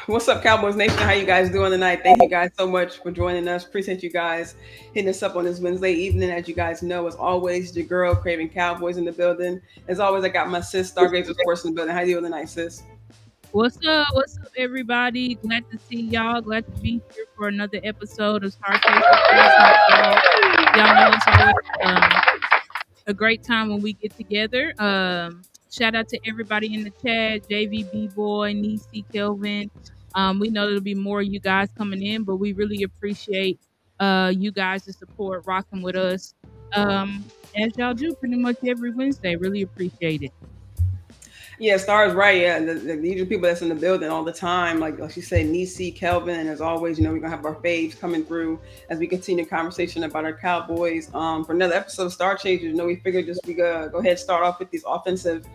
What's up, Cowboys Nation? How you guys doing tonight? Thank you guys so much for joining us. Appreciate you guys hitting us up on this Wednesday evening. As you guys know, as always, your girl Craving Cowboys in the building. As always, I got my sis StarChasers Sports in the building. How you doing tonight, sis? What's up? What's up, everybody? Glad to see y'all. Glad to be here for another episode of StarChasers. Y'all know it's always a great time when we get together. Shout out to everybody in the chat, JV, B-Boy, Nisi, Kelvin. We know there'll be more of you guys coming in, but we really appreciate you guys' support, rocking with us, as y'all do pretty much every Wednesday. Really appreciate it. Yeah, Star is right. Yeah, these are people that's in the building all the time. Like you said, Nisi, Kelvin, and as always, we're going to have our faves coming through as we continue the conversation about our Cowboys. For another episode of StarChasers, we figured we go ahead and start off with these offensive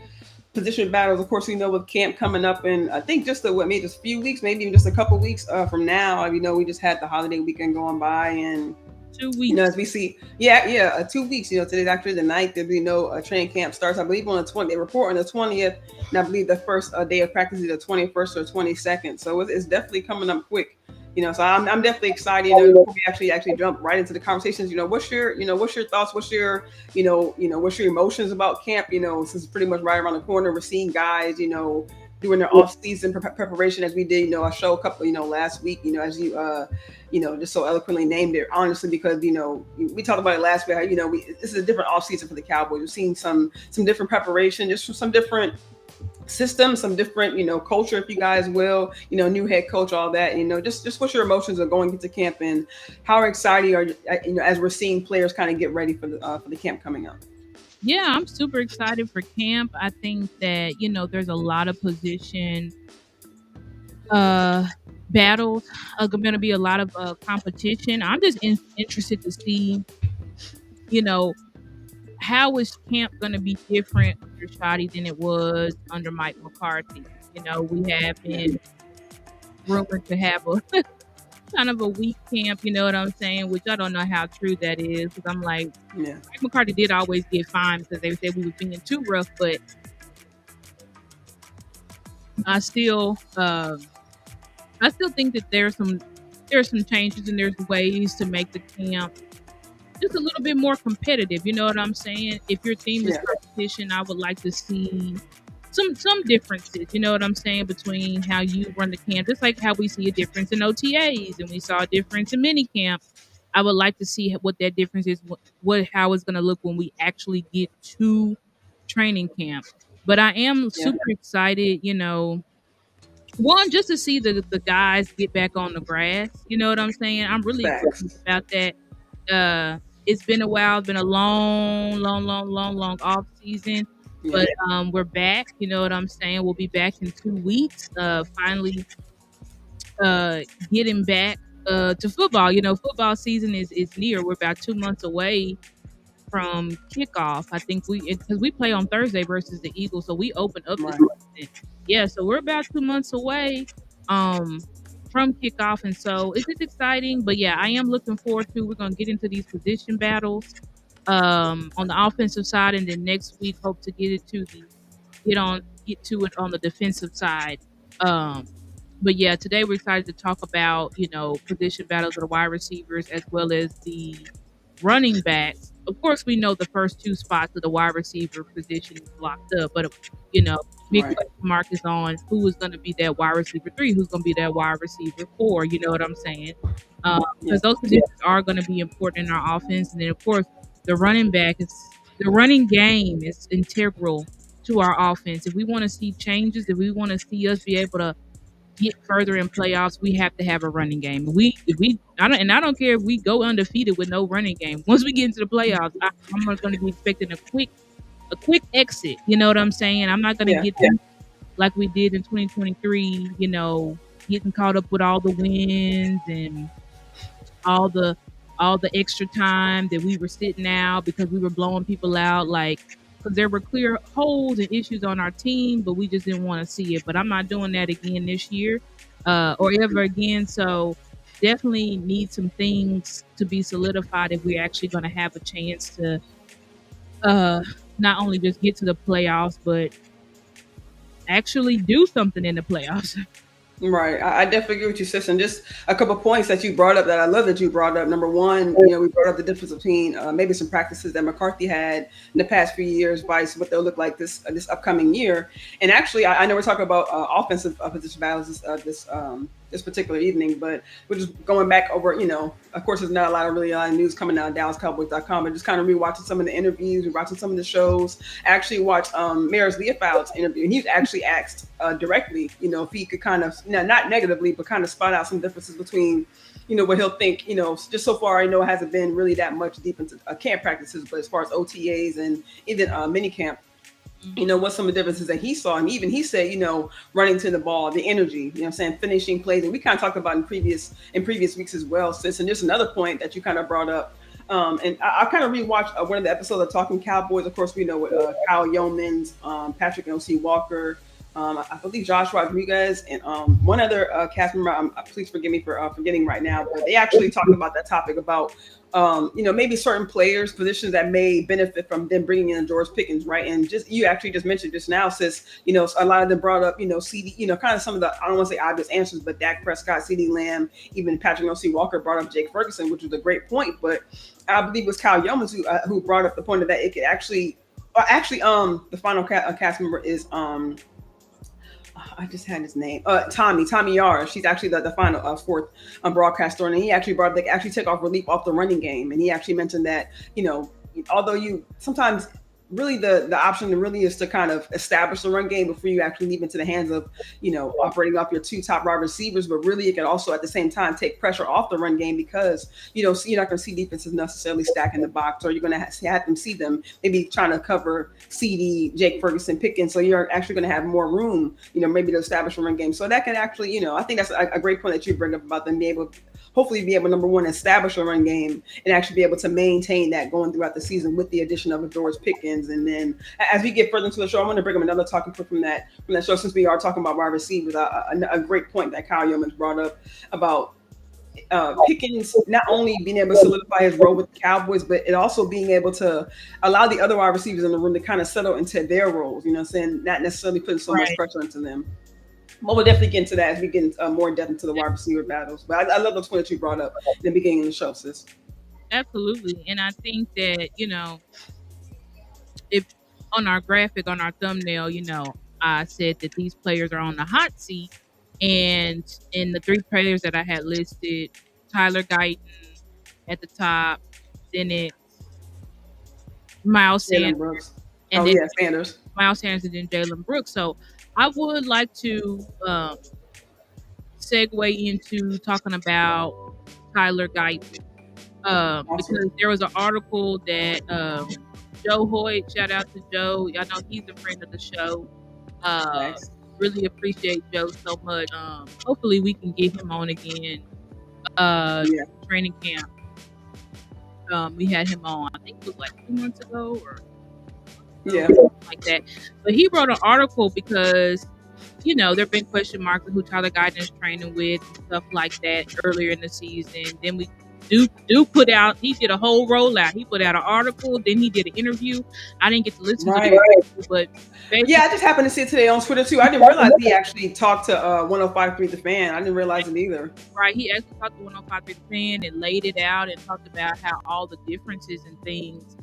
position battles. Of course, we know with camp coming up in, I think just maybe just a few weeks, maybe even just a couple weeks from now. We just had the holiday weekend going by, and 2 weeks. As we see, 2 weeks. Today's actually the 9th. There'll be no training camp starts. I believe on the 20th. They report on the 20th, and I believe the first day of practice is the 21st or 22nd. So it's definitely coming up quick. So I'm definitely excited. Before we actually jump right into the conversations. What's your thoughts? What's your what's your emotions about camp? Since it's pretty much right around the corner, we're seeing guys, doing their off-season preparation as we did, a show a couple, last week, as you, just so eloquently named it, honestly, because, we talked about it last week, this is a different off-season for the Cowboys. We've seen some different preparation, just some different systems, some different, culture, if you guys will, new head coach, all that, just what your emotions are going into camp and how excited are you, as we're seeing players kind of get ready for the camp coming up. Yeah, I'm super excited for camp. I think that, there's a lot of position battles. Going to be a lot of competition. I'm just interested to see, how is camp going to be different under Shoddy than it was under Mike McCarthy. We have been rumored to have a kind of a weak camp, you know what I'm saying? Which I don't know how true that is, because I'm like, Mike McCarthy did always get fined because they said we were being too rough, but I still think that there's some changes and there's ways to make the camp just a little bit more competitive. You know what I'm saying? If your team is competition, I would like to see some differences, you know what I'm saying, between how you run the camp, just like how we see a difference in OTAs and we saw a difference in mini camp. I would like to see what that difference is, how it's going to look when we actually get to training camp. But I am super excited, one, just to see the guys get back on the grass. You know what I'm saying? I'm really excited about that. It's been a while. It's been a long off season, Yeah. but we're back. You know what I'm saying? We'll be back in 2 weeks. Finally, getting back to football. You know, football season is near. We're about 2 months away from kickoff. I think because we play on Thursday versus the Eagles, so we open up this season. Yeah, so we're about 2 months away from kickoff, and so it's just exciting. But yeah, I am looking forward to. We're gonna get into these position battles on the offensive side, and then next week hope to get to it on the defensive side. But yeah, today we're excited to talk about position battles of the wide receivers as well as the running backs. Of course, we know the first two spots of the wide receiver position is locked up, but big question mark is on who is going to be that wide receiver 3, who's going to be that wide receiver 4. You know what I'm saying? Because those positions are going to be important in our offense, and then of course the running game is integral to our offense. If we want to see changes, if we want to see us be able to get further in playoffs, we have to have a running game. I don't care if we go undefeated with no running game. Once we get into the playoffs, I'm going to be expecting a quick exit. You know what I'm saying? I'm not going to get like we did in 2023. Getting caught up with all the wins and all the extra time that we were sitting out because we were blowing people out, because there were clear holes and issues on our team, but we just didn't want to see it. But I'm not doing that again this year or ever again. So definitely need some things to be solidified if we're actually going to have a chance to not only just get to the playoffs, but actually do something in the playoffs. Right. I definitely agree with you, sis. And just a couple of points that you brought up that I love that you brought up. Number one, we brought up the difference between maybe some practices that McCarthy had in the past few years, vice what they'll look like this upcoming year. And actually, I know we're talking about offensive position battles this particular evening, but we're just going back over, of course, there's not a lot of news coming out of DallasCowboys.com, but just kind of rewatching some of the interviews, rewatching some of the shows. I actually watched Maris Leopold's interview, and he was actually asked directly, if he could kind of, not negatively, but kind of spot out some differences between, what he'll think, just so far, I know it hasn't been really that much deep into camp practices, but as far as OTAs and even mini camp, what some of the differences that he saw. And even he said, running to the ball, the energy, finishing plays. And we kind of talked about in previous weeks as well, sis. And there's another point that you kind of brought up. And I kind of rewatched one of the episodes of Talking Cowboys. Of course, we know with Kyle Yeomans, Patrick N.C. Walker, I believe Josh Rodriguez, and one other cast member. Please forgive me for forgetting right now, but they actually talked about that topic about maybe certain players, positions that may benefit from them bringing in George Pickens, right? And you actually just mentioned just now, sis, a lot of them brought up, CeeDee, kind of some of the, I don't want to say obvious answers, but Dak Prescott, CeeDee Lamb, even Patrick N.C. Walker brought up Jake Ferguson, which was a great point. But I believe it was Kyle Yeomans who brought up the point of that it could actually, the final cast member is, I just had his name. Tommy Yara. She's actually the final fourth broadcaster, and he actually brought they actually take off relief off the running game, and he actually mentioned that although you sometimes really the option really is to kind of establish the run game before you actually leave into the hands of operating off your two top wide receivers, but really it can also at the same time take pressure off the run game because you're not going to see defenses necessarily stacking the box, or you're going to have them see them maybe trying to cover CeeDee, Jake Ferguson, Pickens, so you're actually going to have more room maybe to establish a run game. So that can actually I think that's a great point that you bring up about them being able hopefully be able, number one, establish a run game and actually be able to maintain that going throughout the season with the addition of George Pickens. And then as we get further into the show, I'm going to bring up another talking point from that show, since we are talking about wide receivers. A great point that Kyle Yeomans brought up about Pickens not only being able to solidify his role with the Cowboys, but it also being able to allow the other wide receivers in the room to kind of settle into their roles, saying not necessarily putting so much pressure into them. Well, we'll definitely get into that as we get more in depth into the wide receiver battles. But I love those points you brought up in the beginning of the show, sis. Absolutely. And I think that, if on our graphic, on our thumbnail, I said that these players are on the hot seat. And in the 3 players that I had listed, Tyler Guyton at the top, then it's Miles Sanders. And Sanders. Miles Sanders and then Jalen Brooks. So I would like to segue into talking about Tyler Guyton. Because there was an article that Joe Hoyt, shout out to Joe. Y'all know he's a friend of the show. Really appreciate Joe so much. Hopefully we can get him on again. Training camp. We had him on, I think it was like 2 months ago or like that. But he wrote an article because, you know, there have been question marks of who Tyler Guyton is training with and stuff like that earlier in the season. Then we do put out, he did a whole rollout. He put out an article, then he did an interview. I didn't get to listen to it, but I just happened to see it today on Twitter too. I didn't realize he actually talked to 105.3 The Fan. I didn't realize it either. Right, he actually talked to 105.3 The Fan and laid it out and talked about how all the differences and things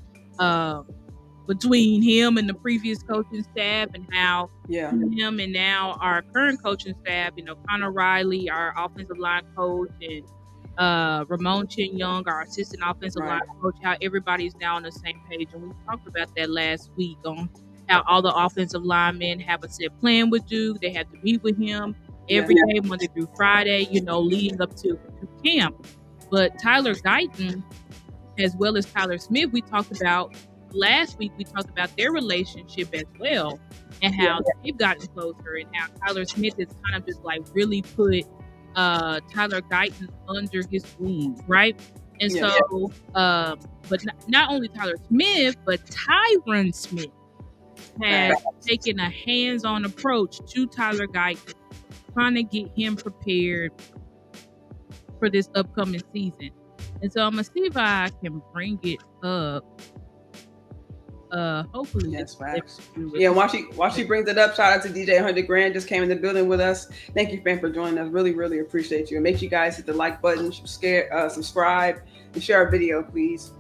between him and the previous coaching staff, and how him and now our current coaching staff, you know, Connor Riley, our offensive line coach, and Ramon Chin Young, our assistant offensive line coach, how everybody's now on the same page. And we talked about that last week on how all the offensive linemen have a set plan with Duke. They have to meet with him every day, Monday through Friday, you know, leading up to camp. But Tyler Guyton, as well as Tyler Smith, we talked about last week. We talked about their relationship as well, and how they've gotten closer, and how Tyler Smith has kind of just like really put Tyler Guyton under his wing, right? And so, but not only Tyler Smith, but Tyron Smith has taken a hands-on approach to Tyler Guyton, trying to get him prepared for this upcoming season. And so I'm gonna see if I can bring it up. Hopefully, while she brings it up, shout out to DJ 100 Grand, just came in the building with us. Thank you, fam, for joining us. Really, really appreciate you. And make sure you guys hit the like button, subscribe, and share our video, please.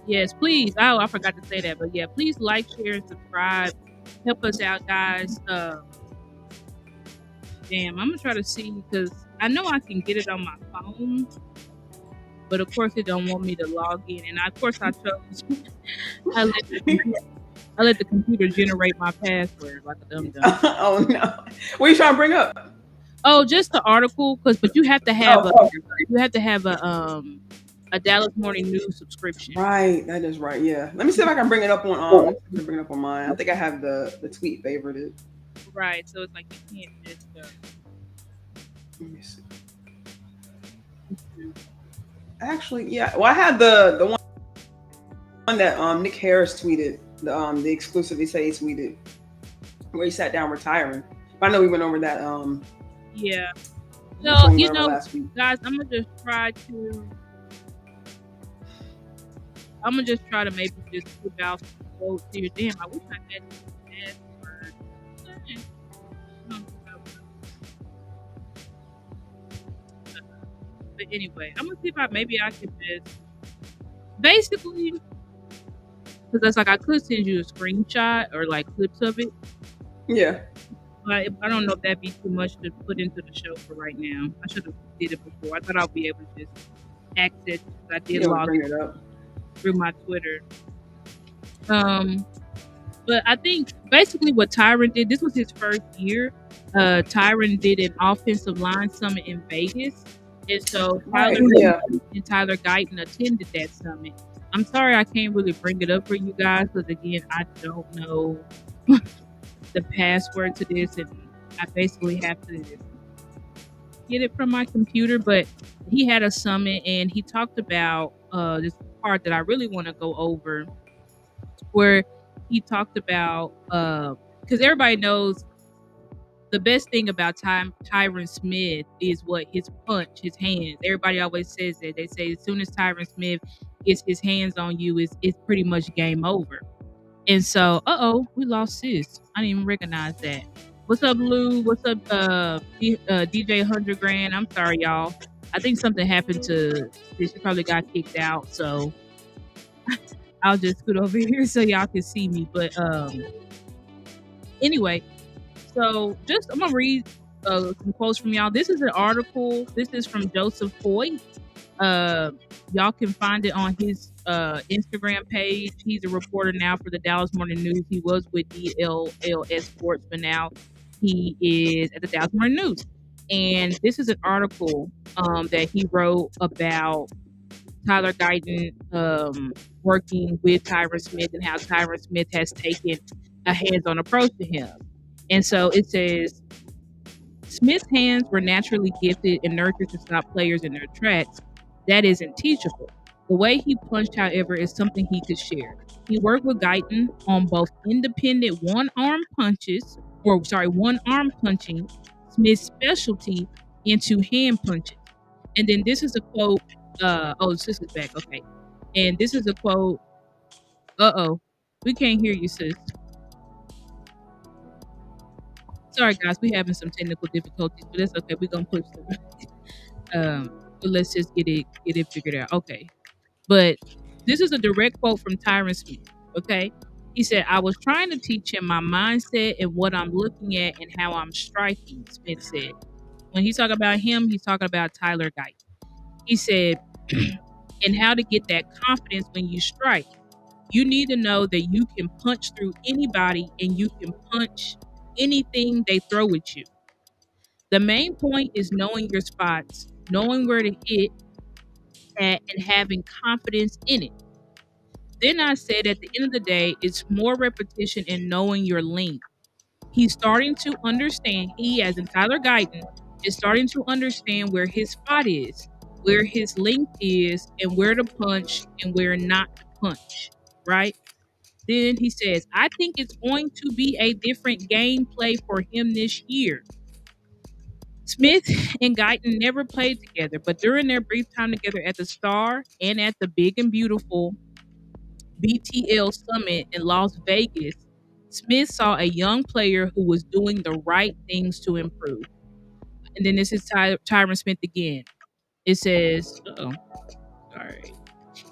Yes, please. Oh, I forgot to say that, but yeah, please like, share, and subscribe. Help us out, guys. I'm gonna try to see, because I know I can get it on my phone, but of course it don't want me to log in, and I chose I let the computer generate my password like a dumb. Oh no! What are you trying to bring up? Oh, just the article, but you have to have a Dallas Morning News subscription. Right, that is right. Yeah, let me see if I can bring it up on. Bring it up on mine. I think I have the tweet favorited. Right, so it's like you can't just. Let me see. Actually, yeah. Well, I had the one that Nick Harris tweeted, the exclusive he tweeted, where he sat down retiring. But I know we went over that. Yeah. So you know, guys, I'm gonna just try to maybe just put out some quotes here. Damn, I wish I had the password. But anyway, I'm gonna see if I could just basically, because that's like I could send you a screenshot or like clips of it. Yeah. But I don't know if that'd be too much to put into the show for right now. I should have did it before. I thought I'll be able to just access it. I did log it up through my Twitter. But I think basically what Tyron did, this was his first year. Tyron did an offensive line summit in Vegas. And so Tyler Guyton attended that summit. I'm sorry I can't really bring it up for you guys, because again, I don't know the password to this, and I basically have to get it from my computer. But he had a summit, and he talked about this part that I really want to go over, where he talked about, because everybody knows the best thing about Tyron Smith is what his punch, his hands. Everybody always says that. They say as soon as Tyron Smith gets his hands on you, it's pretty much game over. And so, we lost sis. I didn't even recognize that. What's up, Lou? What's up, DJ 100 Grand? I'm sorry, y'all. I think something happened to sis. She probably got kicked out. So I'll just scoot over here so y'all can see me. But anyway. So I'm going to read some quotes from y'all. This is an article. This is from Joseph Hoyt. Y'all can find it on his Instagram page. He's a reporter now for the Dallas Morning News. He was with DLLS Sports, but now he is at the Dallas Morning News. And this is an article that he wrote about Tyler Guyton working with Tyron Smith and how Tyron Smith has taken a hands-on approach to him. And so it says, Smith's hands were naturally gifted and nurtured to stop players in their tracks. That isn't teachable. The way he punched, however, is something he could share. He worked with Guyton on both independent one-arm punching, Smith's specialty, into hand punches. And then this is a quote. Sis is back. Okay. And this is a quote. We can't hear you, sis. Sorry, guys. We're having some technical difficulties, but it's okay. We're gonna push through. But let's just get it figured out. Okay. But this is a direct quote from Tyron Smith. Okay. He said, I was trying to teach him my mindset and what I'm looking at and how I'm striking, Smith said. When he's talking about him, he's talking about Tyler Guyton. He said, and how to get that confidence when you strike. You need to know that you can punch through anybody and you can punch anything they throw at you. The main point is knowing your spots, knowing where to hit at, and having confidence in it. Then I said at the end of the day, it's more repetition and knowing your length. He's starting to understand, as in Tyler Guyton, is starting to understand where his spot is, where his length is, and where to punch and where not to punch, right? Then he says, I think it's going to be a different gameplay for him this year. Smith and Guyton never played together, but during their brief time together at the Star and at the Big and Beautiful BTL Summit in Las Vegas, Smith saw a young player who was doing the right things to improve. And then this is Tyron Smith again. It says,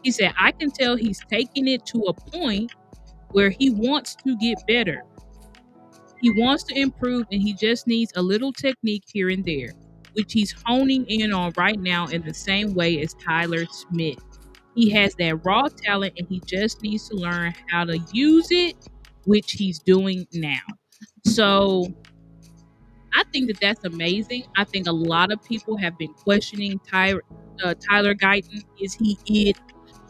he said, I can tell he's taking it to a point where he wants to get better. He wants to improve and he just needs a little technique here and there, which he's honing in on right now in the same way as Tyler Smith. He has that raw talent and he just needs to learn how to use it, which he's doing now. So I think that that's amazing. I think a lot of people have been questioning Tyler Guyton. Is he it?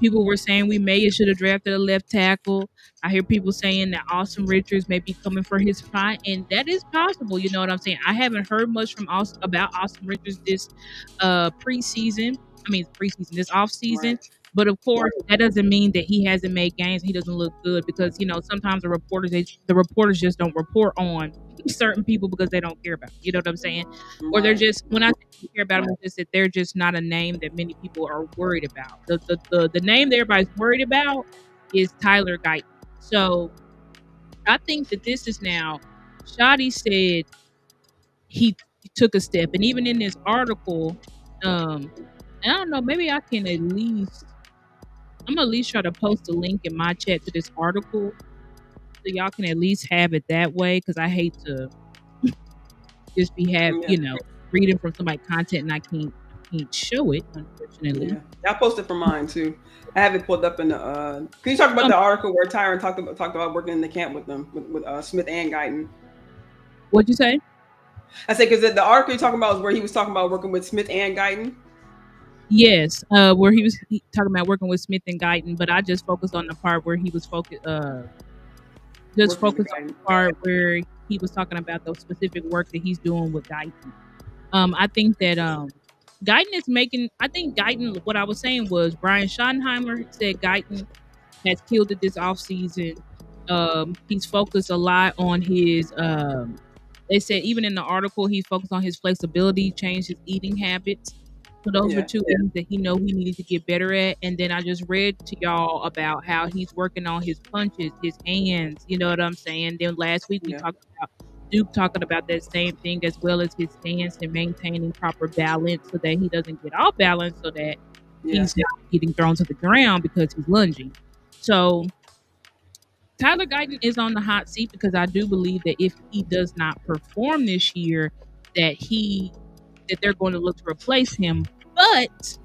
People were saying we may should have drafted a left tackle. I hear people saying that Austin Richards may be coming for his spot, and that is possible. You know what I'm saying? I haven't heard much from about Austin Richards this preseason. This offseason. Right. But of course, that doesn't mean that he hasn't made games. He doesn't look good because sometimes the reporters just don't report on certain people because they don't care about them. You know what I'm saying? Or they're just, when I say they care about them, it's just that they're just not a name that many people are worried about. The name that everybody's worried about is Tyler Guyton. So I think that this is now, Shotty said he took a step, and even in this article, I don't know, maybe I can I'm gonna at least try to post a link in my chat to this article so y'all can at least have it that way, because I hate to just be reading from somebody's content and I can't show it, unfortunately. Yeah. I posted for mine too. I have it pulled up in the. Can you talk about the article where Tyron talked about working in the camp with them with Smith and Guyton? What'd you say? I said because the article you're talking about is where he was talking about working with Smith and Guyton. Yes, where he was talking about working with Smith and Guyton, but I just focused on the part where he was focused on the part where he was talking about the specific work that he's doing with Guyton. I think that Guyton is making. I think Guyton. What I was saying was Brian Schottenheimer said Guyton has killed it this offseason. He's focused a lot on his. They said even in the article he's focused on his flexibility, changed his eating habits. So those were two things that he needed to get better at. And then I just read to y'all about how he's working on his punches, his hands. You know what I'm saying? Then last week we talked about Duke talking about that same thing, as well as his stance and maintaining proper balance so that he doesn't get off balance, so that he's not getting thrown to the ground because he's lunging. So Tyler Guyton is on the hot seat because I do believe that if he does not perform this year, that they're going to look to replace him. But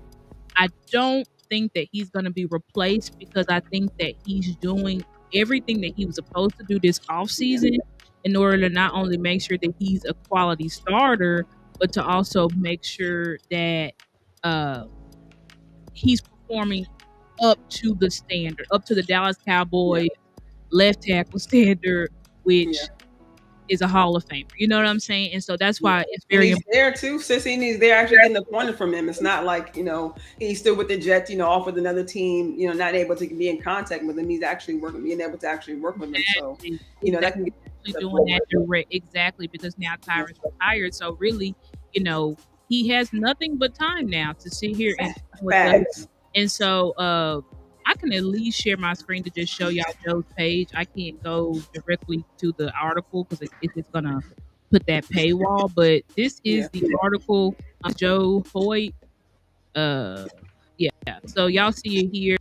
I don't think that he's going to be replaced, because I think that he's doing everything that he was supposed to do this offseason in order to not only make sure that he's a quality starter, but to also make sure that he's performing up to the standard, up to the Dallas Cowboys left tackle standard, which is a Hall of Famer. You know what I'm saying? And so that's why it's very important. He's there too, Sissy, and he's there actually getting appointed from him. It's not like, he's still with the Jets, off with another team, not able to be in contact with him. He's actually being able to actually work with them. So, that can get doing that direct. Exactly, because now Tyron's retired. So really, he has nothing but time now to sit here and so I can at least share my screen to just show y'all Joe's page. I can't go directly to the article because it's gonna put that paywall. But this is the article on Joe Hoyt. So y'all see it here.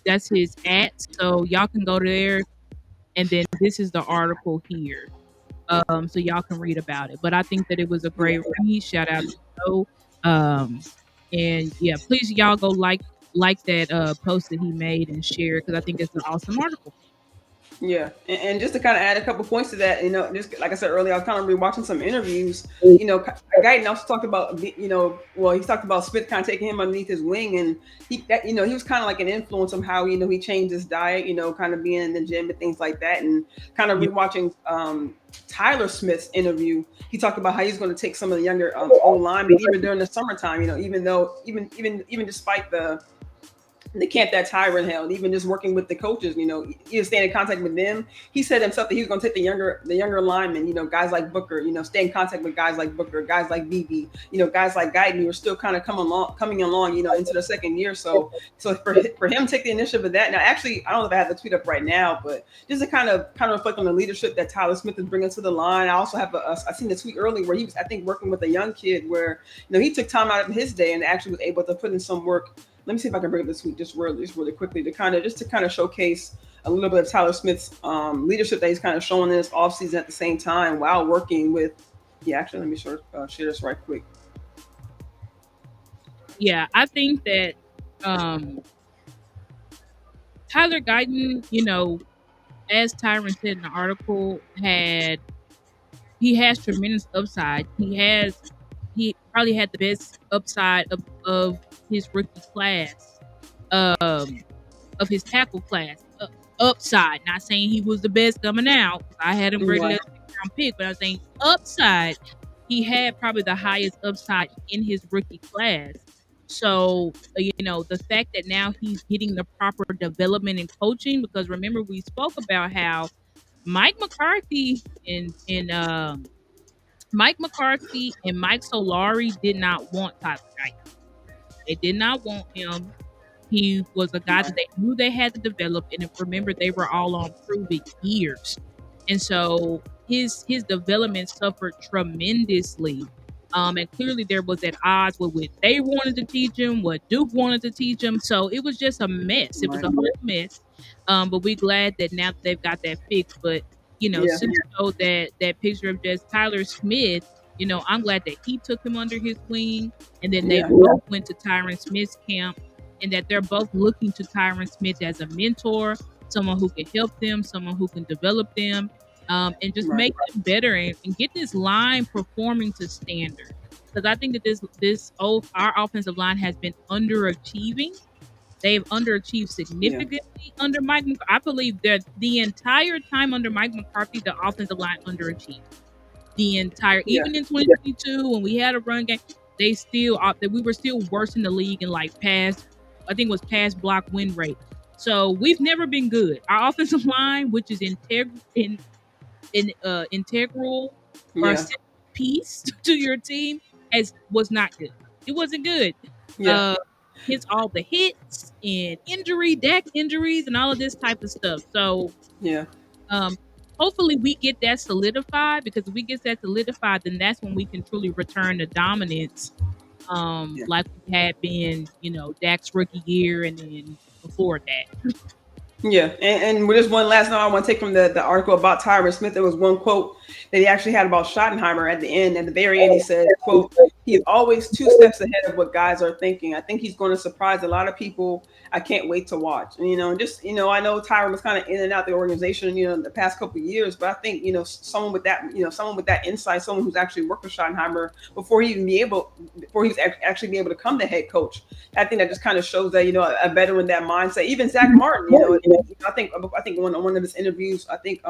That's his @ so y'all can go there, and then this is the article here. So y'all can read about it. But I think that it was a great read. Shout out to Joe. And yeah, please y'all go like that post that he made and share, because I think it's an awesome article. Yeah, and just to kind of add a couple points to that, just like I said earlier, I was kind of rewatching some interviews. Guyton also talked about, he talked about Smith kind of taking him underneath his wing, and he was kind of like an influence on how he changed his diet, kind of being in the gym and things like that, and kind of rewatching Tyler Smith's interview. He talked about how he's going to take some of the younger old linemen even during the summertime, even despite the camp that Tyron held, even just working with the coaches, he was staying in contact with them. He said himself that he was going to take the younger linemen, guys like Booker, stay in contact with guys like Booker, guys like BB, guys like Guyton, who are still kind of coming along, into the second year. So for him to take the initiative of that. Now, actually, I don't know if I have the tweet up right now, but just to kind of reflect on the leadership that Tyler Smith is bringing to the line. I also have I seen the tweet earlier where he was, I think, working with a young kid where, he took time out of his day and actually was able to put in some work. Let me see if I can bring up this tweet just really quickly to kind of showcase a little bit of Tyler Smith's leadership that he's kind of showing in this offseason at the same time while working with. Yeah, actually, let me share this right quick. Yeah, I think that Tyler Guyton, as Tyron said in the article, he has tremendous upside. He probably had the best upside of his rookie class, of his tackle class. Upside, not saying he was the best coming out. I had him graded as a round pick, but I'm saying upside, he had probably the highest upside in his rookie class. So, the fact that now he's getting the proper development and coaching, because remember we spoke about how Mike McCarthy and Mike Solari did not want Tyler Guyton. They did not want him. He was a guy that they knew they had to develop, and remember, they were all on proven years, and so his development suffered tremendously. And clearly there was at odds with what they wanted to teach him, what Duke wanted to teach him. So it was just a mess. It was a whole mess. But we're glad that now they've got that fixed. But since that picture of just Tyler Smith, I'm glad that he took him under his wing, and then they both went to Tyron Smith's camp, and that they're both looking to Tyron Smith as a mentor, someone who can help them, someone who can develop them, and just make them better and get this line performing to standard. Because I think that our offensive line has been underachieving. They've underachieved significantly under Mike McCarthy. I believe that the entire time under Mike McCarthy, the offensive line underachieved. Even in 2022 when we had a run game, we were still worse in the league in pass block win rate. So we've never been good. Our offensive line, which is integral or a piece to your team, was not good. It wasn't good. Hits all the hits and deck injuries and all of this type of stuff. So hopefully we get that solidified, because if we get that solidified, then that's when we can truly return to dominance, like we had been, Dak's rookie year and then before that. Yeah, and with this one last note I want to take from the article about Tyron Smith, there was one quote that he actually had about Schottenheimer at the end. At the very end, he said, quote, He's always two steps ahead of what guys are thinking. I think he's going to surprise a lot of people. I can't wait to watch. And, I know Tyron was kind of in and out the organization, in the past couple of years, but I think, someone with that insight, someone who's actually worked with Schottenheimer before he's actually be able to come to head coach. I think that just kind of shows that, a veteran, that mindset. Even Zach Martin, I think one of his interviews, I think,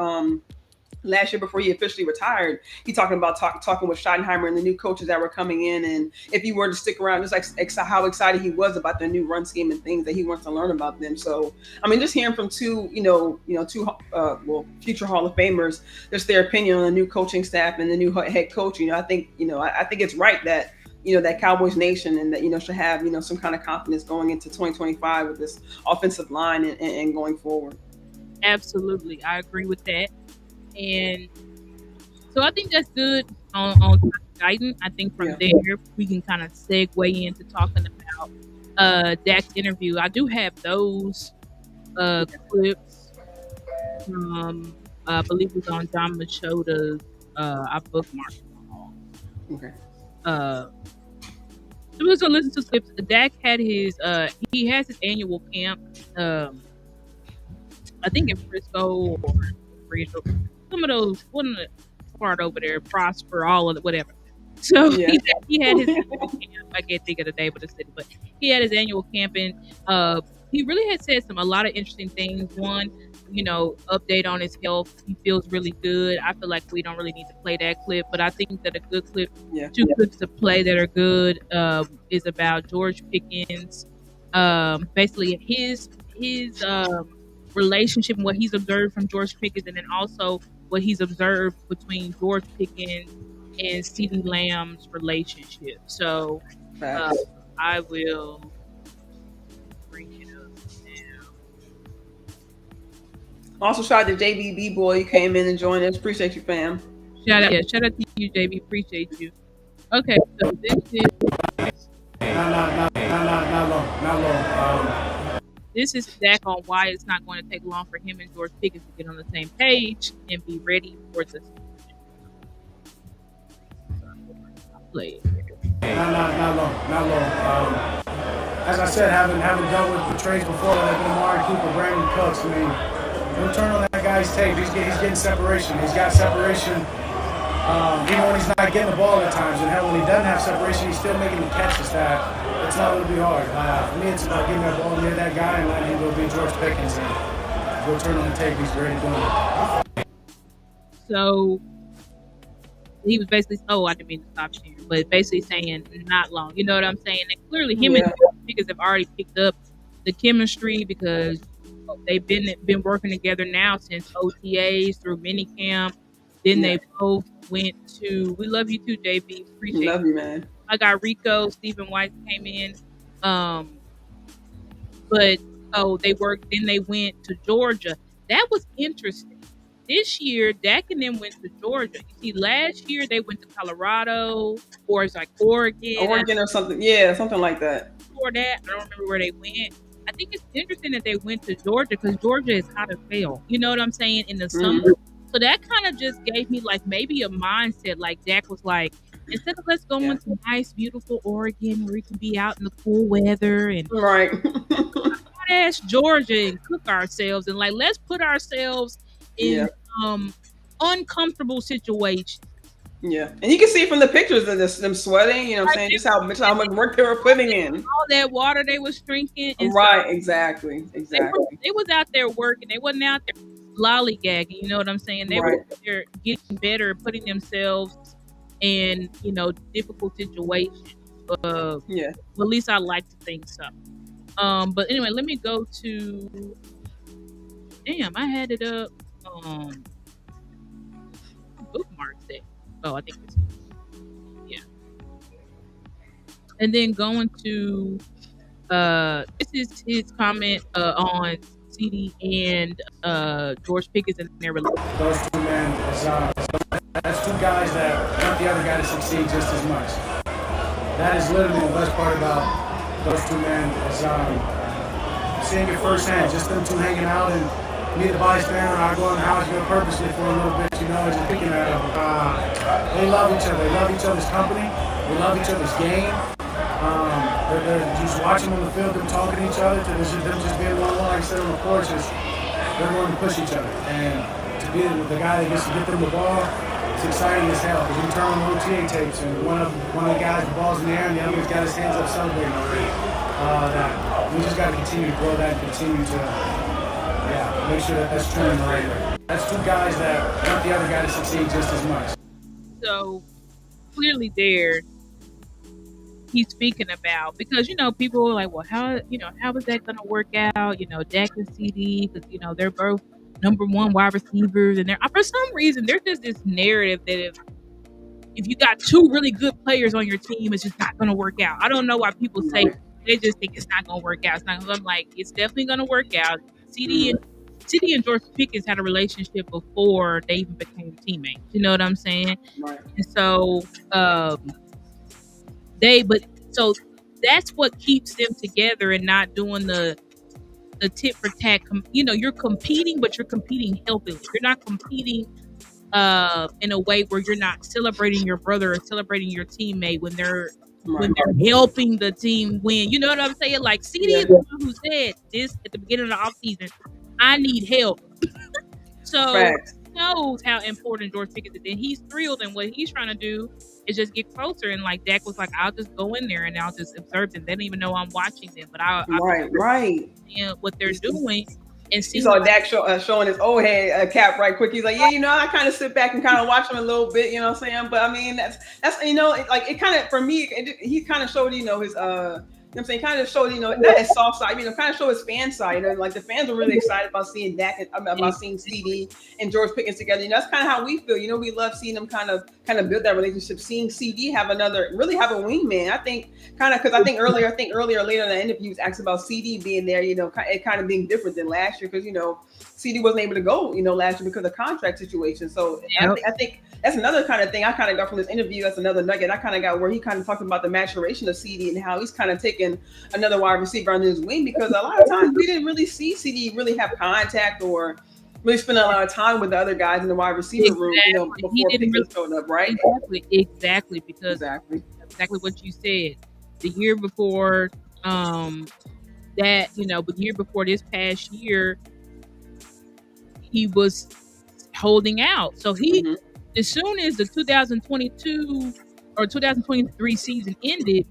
last year before he officially retired, he talking about talking with Schottenheimer and the new coaches that were coming in, and if he were to stick around, just like how excited he was about the new run scheme and things that he wants to learn about them. So, I mean, just hearing from two future Hall of Famers, just their opinion on the new coaching staff and the new head coach. I think it's right that that Cowboys Nation and that should have some kind of confidence going into 2025 with this offensive line and going forward. Absolutely, I agree with that. And so I think that's good on guidance. I think from there we can kind of segue into talking about Dak's interview. I do have those clips from I believe it was on John Machota's I bookmarked them all. Okay. So listen to clips. Dak had his he has his annual camp. I think in Frisco or Frisco. Some of those, one of the part over there, Prosper, all of it, whatever. So he had his annual camp. I can't think of the name of the city, but he had his annual camp, and he really had said a lot of interesting things. One, update on his health. He feels really good. I feel like we don't really need to play that clip, but I think that a good clip, two clips to play that are good, is about George Pickens. Basically his relationship and what he's observed from George Pickens, and then also what he's observed between George Pickens and CeeDee Lamb's relationship. So I will bring it up now. Also, shout out to JBB boy, you came in and joined us. Appreciate you, fam. Shout out to you, JB. Appreciate you. Okay, so this is not long. This is Dak on why it's not going to take long for him and George Pickens to get on the same page and be ready for the play. Not long. As I said, having dealt with the trades before, like Lamar, Cooper, Brandon Cooks, I mean, no turn on that guy's tape. He's getting separation. He's got separation. Even when he's not getting the ball at times, and hell, when he doesn't have separation, he's still making the catches. It's not going to be hard. For me, it's about getting that ball near that guy and letting him go be George Pickens and go turn on the tape. He's ready to do it. So he was basically, I didn't mean to stop sharing, but basically saying not long. You know what I'm saying? And clearly, him and George Pickens have already picked up the chemistry because they've been working together now since OTAs through minicamp. Then they both went to. We love you too, JB. Appreciate you. Love you, man. I got Rico, Stephen White came in. But they worked. Then they went to Georgia. That was interesting. This year, Dak and them went to Georgia. You see, last year they went to Colorado, or it's like Oregon or something. Yeah, something like that. Before that, I don't remember where they went. I think it's interesting that they went to Georgia because Georgia is hot as hell. You know what I'm saying? In the summer. So that kind of just gave me like maybe a mindset. Like Dak was like, instead of let's go into nice, beautiful Oregon where we can be out in the cool weather and ass Georgia and cook ourselves and like let's put ourselves in uncomfortable situations. Yeah, and you can see from the pictures of them sweating, you know what I'm saying, just how much work they were putting in. All that water they was drinking. And exactly. They was out there working. They wasn't out there lollygagging, you know what I'm saying? They were out there getting better, putting themselves in, difficult situations. Well, at least I like to think so. But anyway, let me go to. Damn, I had it up. Bookmarked it. Oh, I think it's and then going to this is his comment on CeeDee and George Pickens and their relationship. Those two men, that's two guys that want the other guy to succeed just as much. That is literally the best part about those two men is seeing it firsthand, just them two hanging out and me the bystander not going how it's going purposely for a little bit, just picking at them. They love each other. They love each other's company. They love each other's game. They're just watching on the field, them talking to each other, to them just being one-on-one, like I said on the court, they're going to push each other. And to be the guy that gets to get them the ball, it's exciting as hell. Because you turn on the OTA tapes, and one of the guys, the ball's in the air, and the other one's got his hands up celebrating already. We just got to continue to grow that and continue to make sure that that's trending right there. That's two guys that want the other guy to succeed just as much. So clearly there, he's speaking about, because people are like, well, how is that going to work out? Dak and CeeDee, because they're both number one wide receivers, and for some reason there's just this narrative that if you got two really good players on your team, it's just not going to work out. I don't know why people say they just think it's not going to work out. I'm like, it's definitely going to work out. CeeDee and George Pickens had a relationship before they even became teammates. You know what I'm saying? Right. And so so that's what keeps them together and not doing the tit for tat. You're competing, but you're competing healthily. You're not competing in a way where you're not celebrating your brother or celebrating your teammate when they're helping the team win. You know what I'm saying? Like CeeDee is the one who said this at the beginning of the offseason. I need help. So he knows how important George Pickens is, and he's thrilled, and what he's trying to do is just get closer. And like Dak was like, I'll just go in there and I'll just observe them. They don't even know I'm watching them, but I what they're doing and see. You saw Dak showing his old head cap right quick. He's like, I kind of sit back and kind of watch him a little bit. You know what I'm saying? But I mean, that's like it kind of for me. He kind of showed his you know what I'm saying? Kind of showed, not his soft side, kind of show his fan side. Like the fans are really excited about seeing Dak and about seeing CeeDee and George Pickens together. That's kind of how we feel. We love seeing them kind of build that relationship. Seeing CeeDee have a wingman. I think because I think earlier later in the interview was asked about CeeDee being there. It kind of being different than last year because CeeDee wasn't able to go last year because of contract situation. So I think that's another kind of thing I kind of got from this interview. That's another nugget I kind of got where he kind of talked about the maturation of CeeDee and how he's kind of taking another wide receiver under his wing, because a lot of times we didn't really see CeeDee really have contact or really spend a lot of time with the other guys in the wide receiver room, before Pickens showed up, right? Exactly, because exactly what you said. The year before but the year before this past year, he was holding out. So he, as soon as the 2022 or 2023 season ended,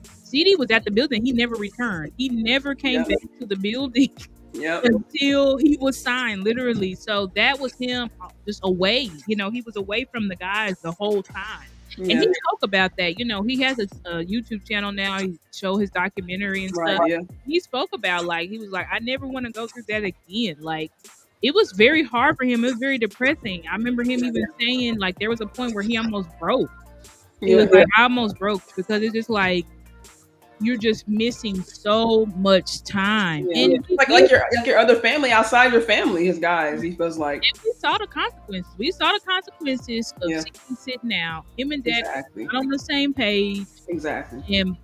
CeeDee was at the building. He never returned. He never came back to the building until he was signed, literally. So that was him just away. He was away from the guys the whole time. And he spoke about that. He has a YouTube channel now. He showed his documentary and stuff. Yeah. He spoke about, he was like, I never want to go through that again. It was very hard for him. It was very depressing. I remember him even saying, there was a point where he almost broke. He was like, I almost broke, because it's just like, you're just missing so much time. Yeah. And like your other family outside your family, his guys, he feels like. And we saw the consequences. We saw the consequences of sitting out. Him and Dak not on the same page. Exactly. And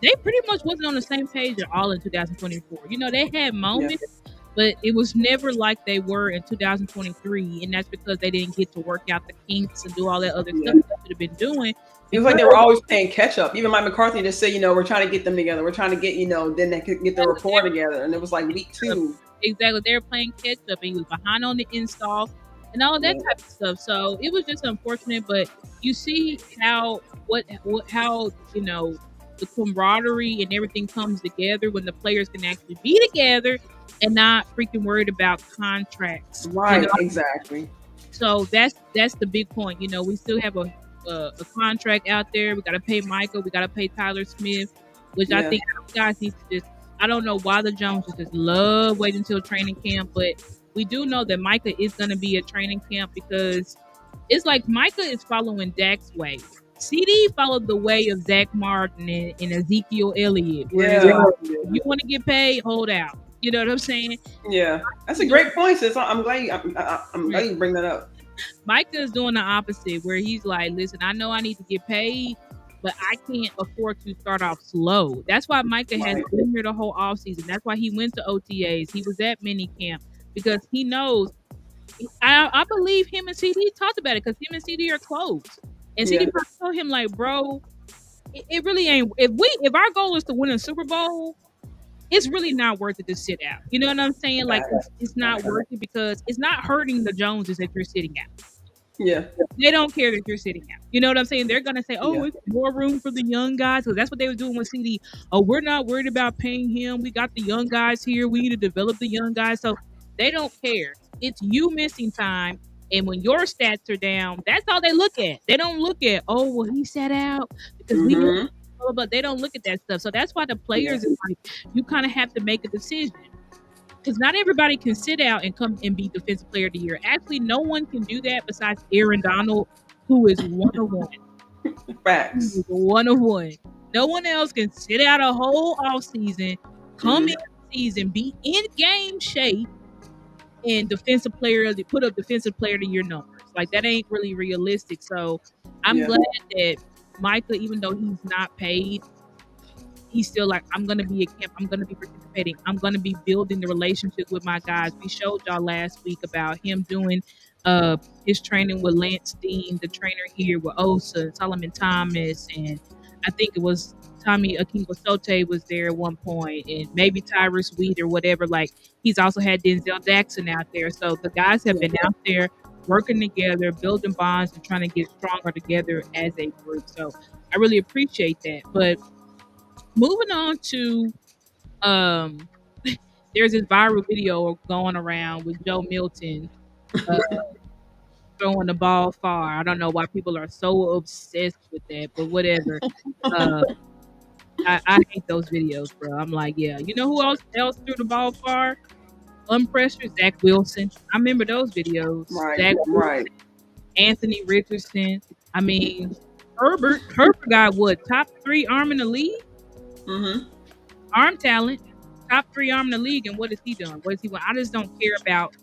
they pretty much wasn't on the same page at all in 2024. They had moments, but it was never like they were in 2023. And that's because they didn't get to work out the kinks and do all that other stuff they should have been doing. It was like they were always playing catch up. Even Mike McCarthy just said, we're trying to get them together. We're trying to get, then they could get the rapport together. And it was like week 2. Exactly. They were playing catch up, and he was behind on the install and all of that type of stuff. So it was just unfortunate, but you see how the camaraderie and everything comes together when the players can actually be together and not freaking worried about contracts. Right. Exactly. So that's the big point. We still have a contract out there. We got to pay Michael. We got to pay Tyler Smith, which I think you guys need to just, I don't know why the Joneses just love waiting until training camp, but we do know that Micah is going to be at training camp, because it's like Micah is following Dak's way. CeeDee followed the way of Zach Martin and Ezekiel Elliott. You want to get paid, hold out. You know what I'm saying? Yeah, that's a great point, sis. I'm glad you bring that up. Micah is doing the opposite, where he's like, listen, I know I need to get paid, but I can't afford to start off slow. That's why Micah has been here the whole offseason. That's why he went to OTAs. He was at minicamp, because he knows. I believe him and CeeDee talked about it, because him and CeeDee are close. And CeeDee told him, like, bro, it really ain't. If our goal is to win a Super Bowl, it's really not worth it to sit out. You know what I'm saying? Like it's not worth it because it's not hurting the Joneses if you're sitting out. Yeah. They don't care that you're sitting out. You know what I'm saying? They're gonna say, "Oh, it's more room for the young guys," because that's what they were doing with CeeDee. Oh, we're not worried about paying him. We got the young guys here. We need to develop the young guys. So they don't care. It's you missing time, and when your stats are down, that's all they look at. They don't look at, "Oh, well, he sat out because we." But they don't look at that stuff. So that's why the players is like, you kind of have to make a decision. Because not everybody can sit out and come and be Defensive Player of the Year. Actually, no one can do that besides Aaron Donald, who is 1 of 1. Facts. 1 of 1. No one else can sit out a whole off season, come in the season, be in game shape, and put up Defensive Player of the Year numbers. Like that ain't really realistic. So I'm glad that Micah, even though he's not paid, he's still like, I'm going to be a camp. I'm going to be participating. I'm going to be building the relationship with my guys. We showed y'all last week about him doing his training with Lance Dean, the trainer here with Osa, Solomon Thomas, and I think it was Tommy Akingo-Sote was there at one point, and maybe Tyrus Wheat or whatever. Like, he's also had Denzel Jackson out there. So the guys have been out there working together, building bonds, and trying to get stronger together as a group. So I really appreciate that. But moving on to there's this viral video going around with Joe Milton throwing the ball far. I don't know why people are so obsessed with that, but whatever. I hate those videos, bro. I'm like, yeah. You know who else threw the ball far? Unpressured Zach Wilson. I remember those videos. Right, Zach Wilson, Anthony Richardson. I mean, Herbert got what, top 3 arm in the league? Arm talent, top 3 arm in the league, and what is he doing? What is he doing? I just don't care about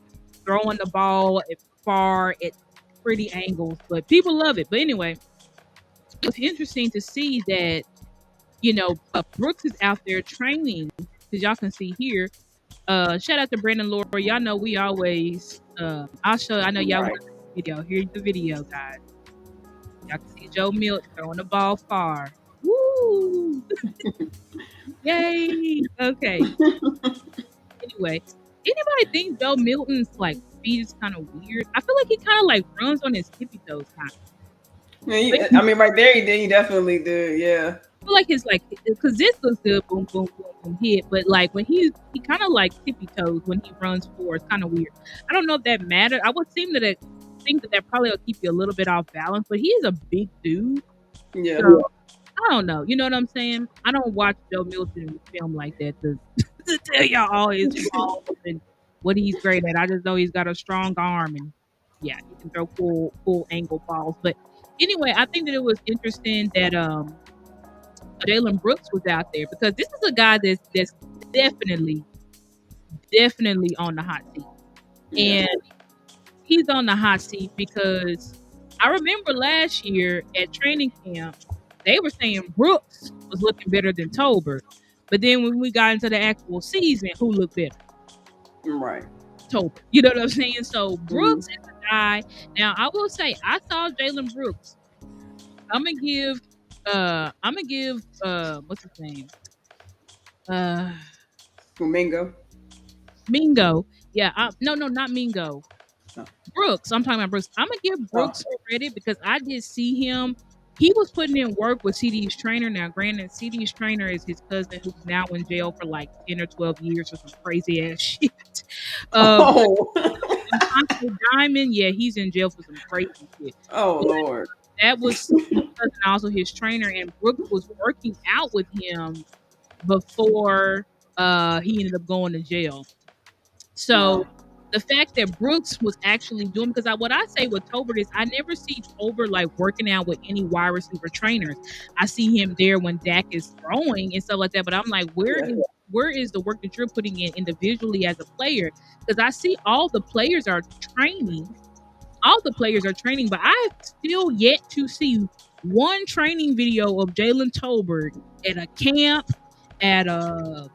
throwing the ball far at pretty angles, but people love it. But anyway, it's interesting to see that, you know, Brooks is out there training, because y'all can see here. Shout out to Brandon Laurie. Y'all know we always, I know y'all want the video. Here's the video, guys. Y'all can see Joe Milton throwing the ball far. Woo! Yay! Okay. Anyway, anybody think Joe Milton's like speed is kind of weird? I feel like he kind of like runs on his tippy toes, kind of. Yeah, I mean, right there, he definitely did. Yeah. I feel like it's like, because this looks good, boom, boom, boom, boom, hit. But like when he kind of like tippy toes when he runs forward, it's kind of weird. I don't know if that mattered. I would think that probably will keep you a little bit off balance, but he is a big dude. Yeah. So, I don't know. You know what I'm saying? I don't watch Joe Milton film like that to tell y'all all his balls and what he's great at. I just know he's got a strong arm and yeah, he can throw full angle balls. But anyway, I think that it was interesting that Jalen Brooks was out there, because this is a guy that's definitely on the hot seat. And he's on the hot seat because I remember last year at training camp, they were saying Brooks was looking better than Tolbert. But then when we got into the actual season, who looked better? Right. Tolbert. You know what I'm saying? So Brooks is the guy. Now, I will say, I saw Jalen Brooks. I'm gonna give what's his name? Mingo. Yeah, no, not Mingo. Oh. Brooks. I'm talking about Brooks. I'm gonna give Brooks credit because I did see him. He was putting in work with CeeDee's trainer. Now, granted, CeeDee's trainer is his cousin who's now in jail for like 10 or 12 years for some crazy ass shit. Diamond, yeah, he's in jail for some crazy shit. Oh, Lord. That was his cousin, also his trainer, and Brooks was working out with him before he ended up going to jail. So the fact that Brooks was actually doing, because what I say with Tolbert is I never see Tolbert like working out with any wide receiver trainers. I see him there when Dak is throwing and stuff like that. But I'm like, where is the work that you're putting in individually as a player? Because I see all the players are training. But I've still yet to see one training video of Jalen Tolbert at a camp, at outside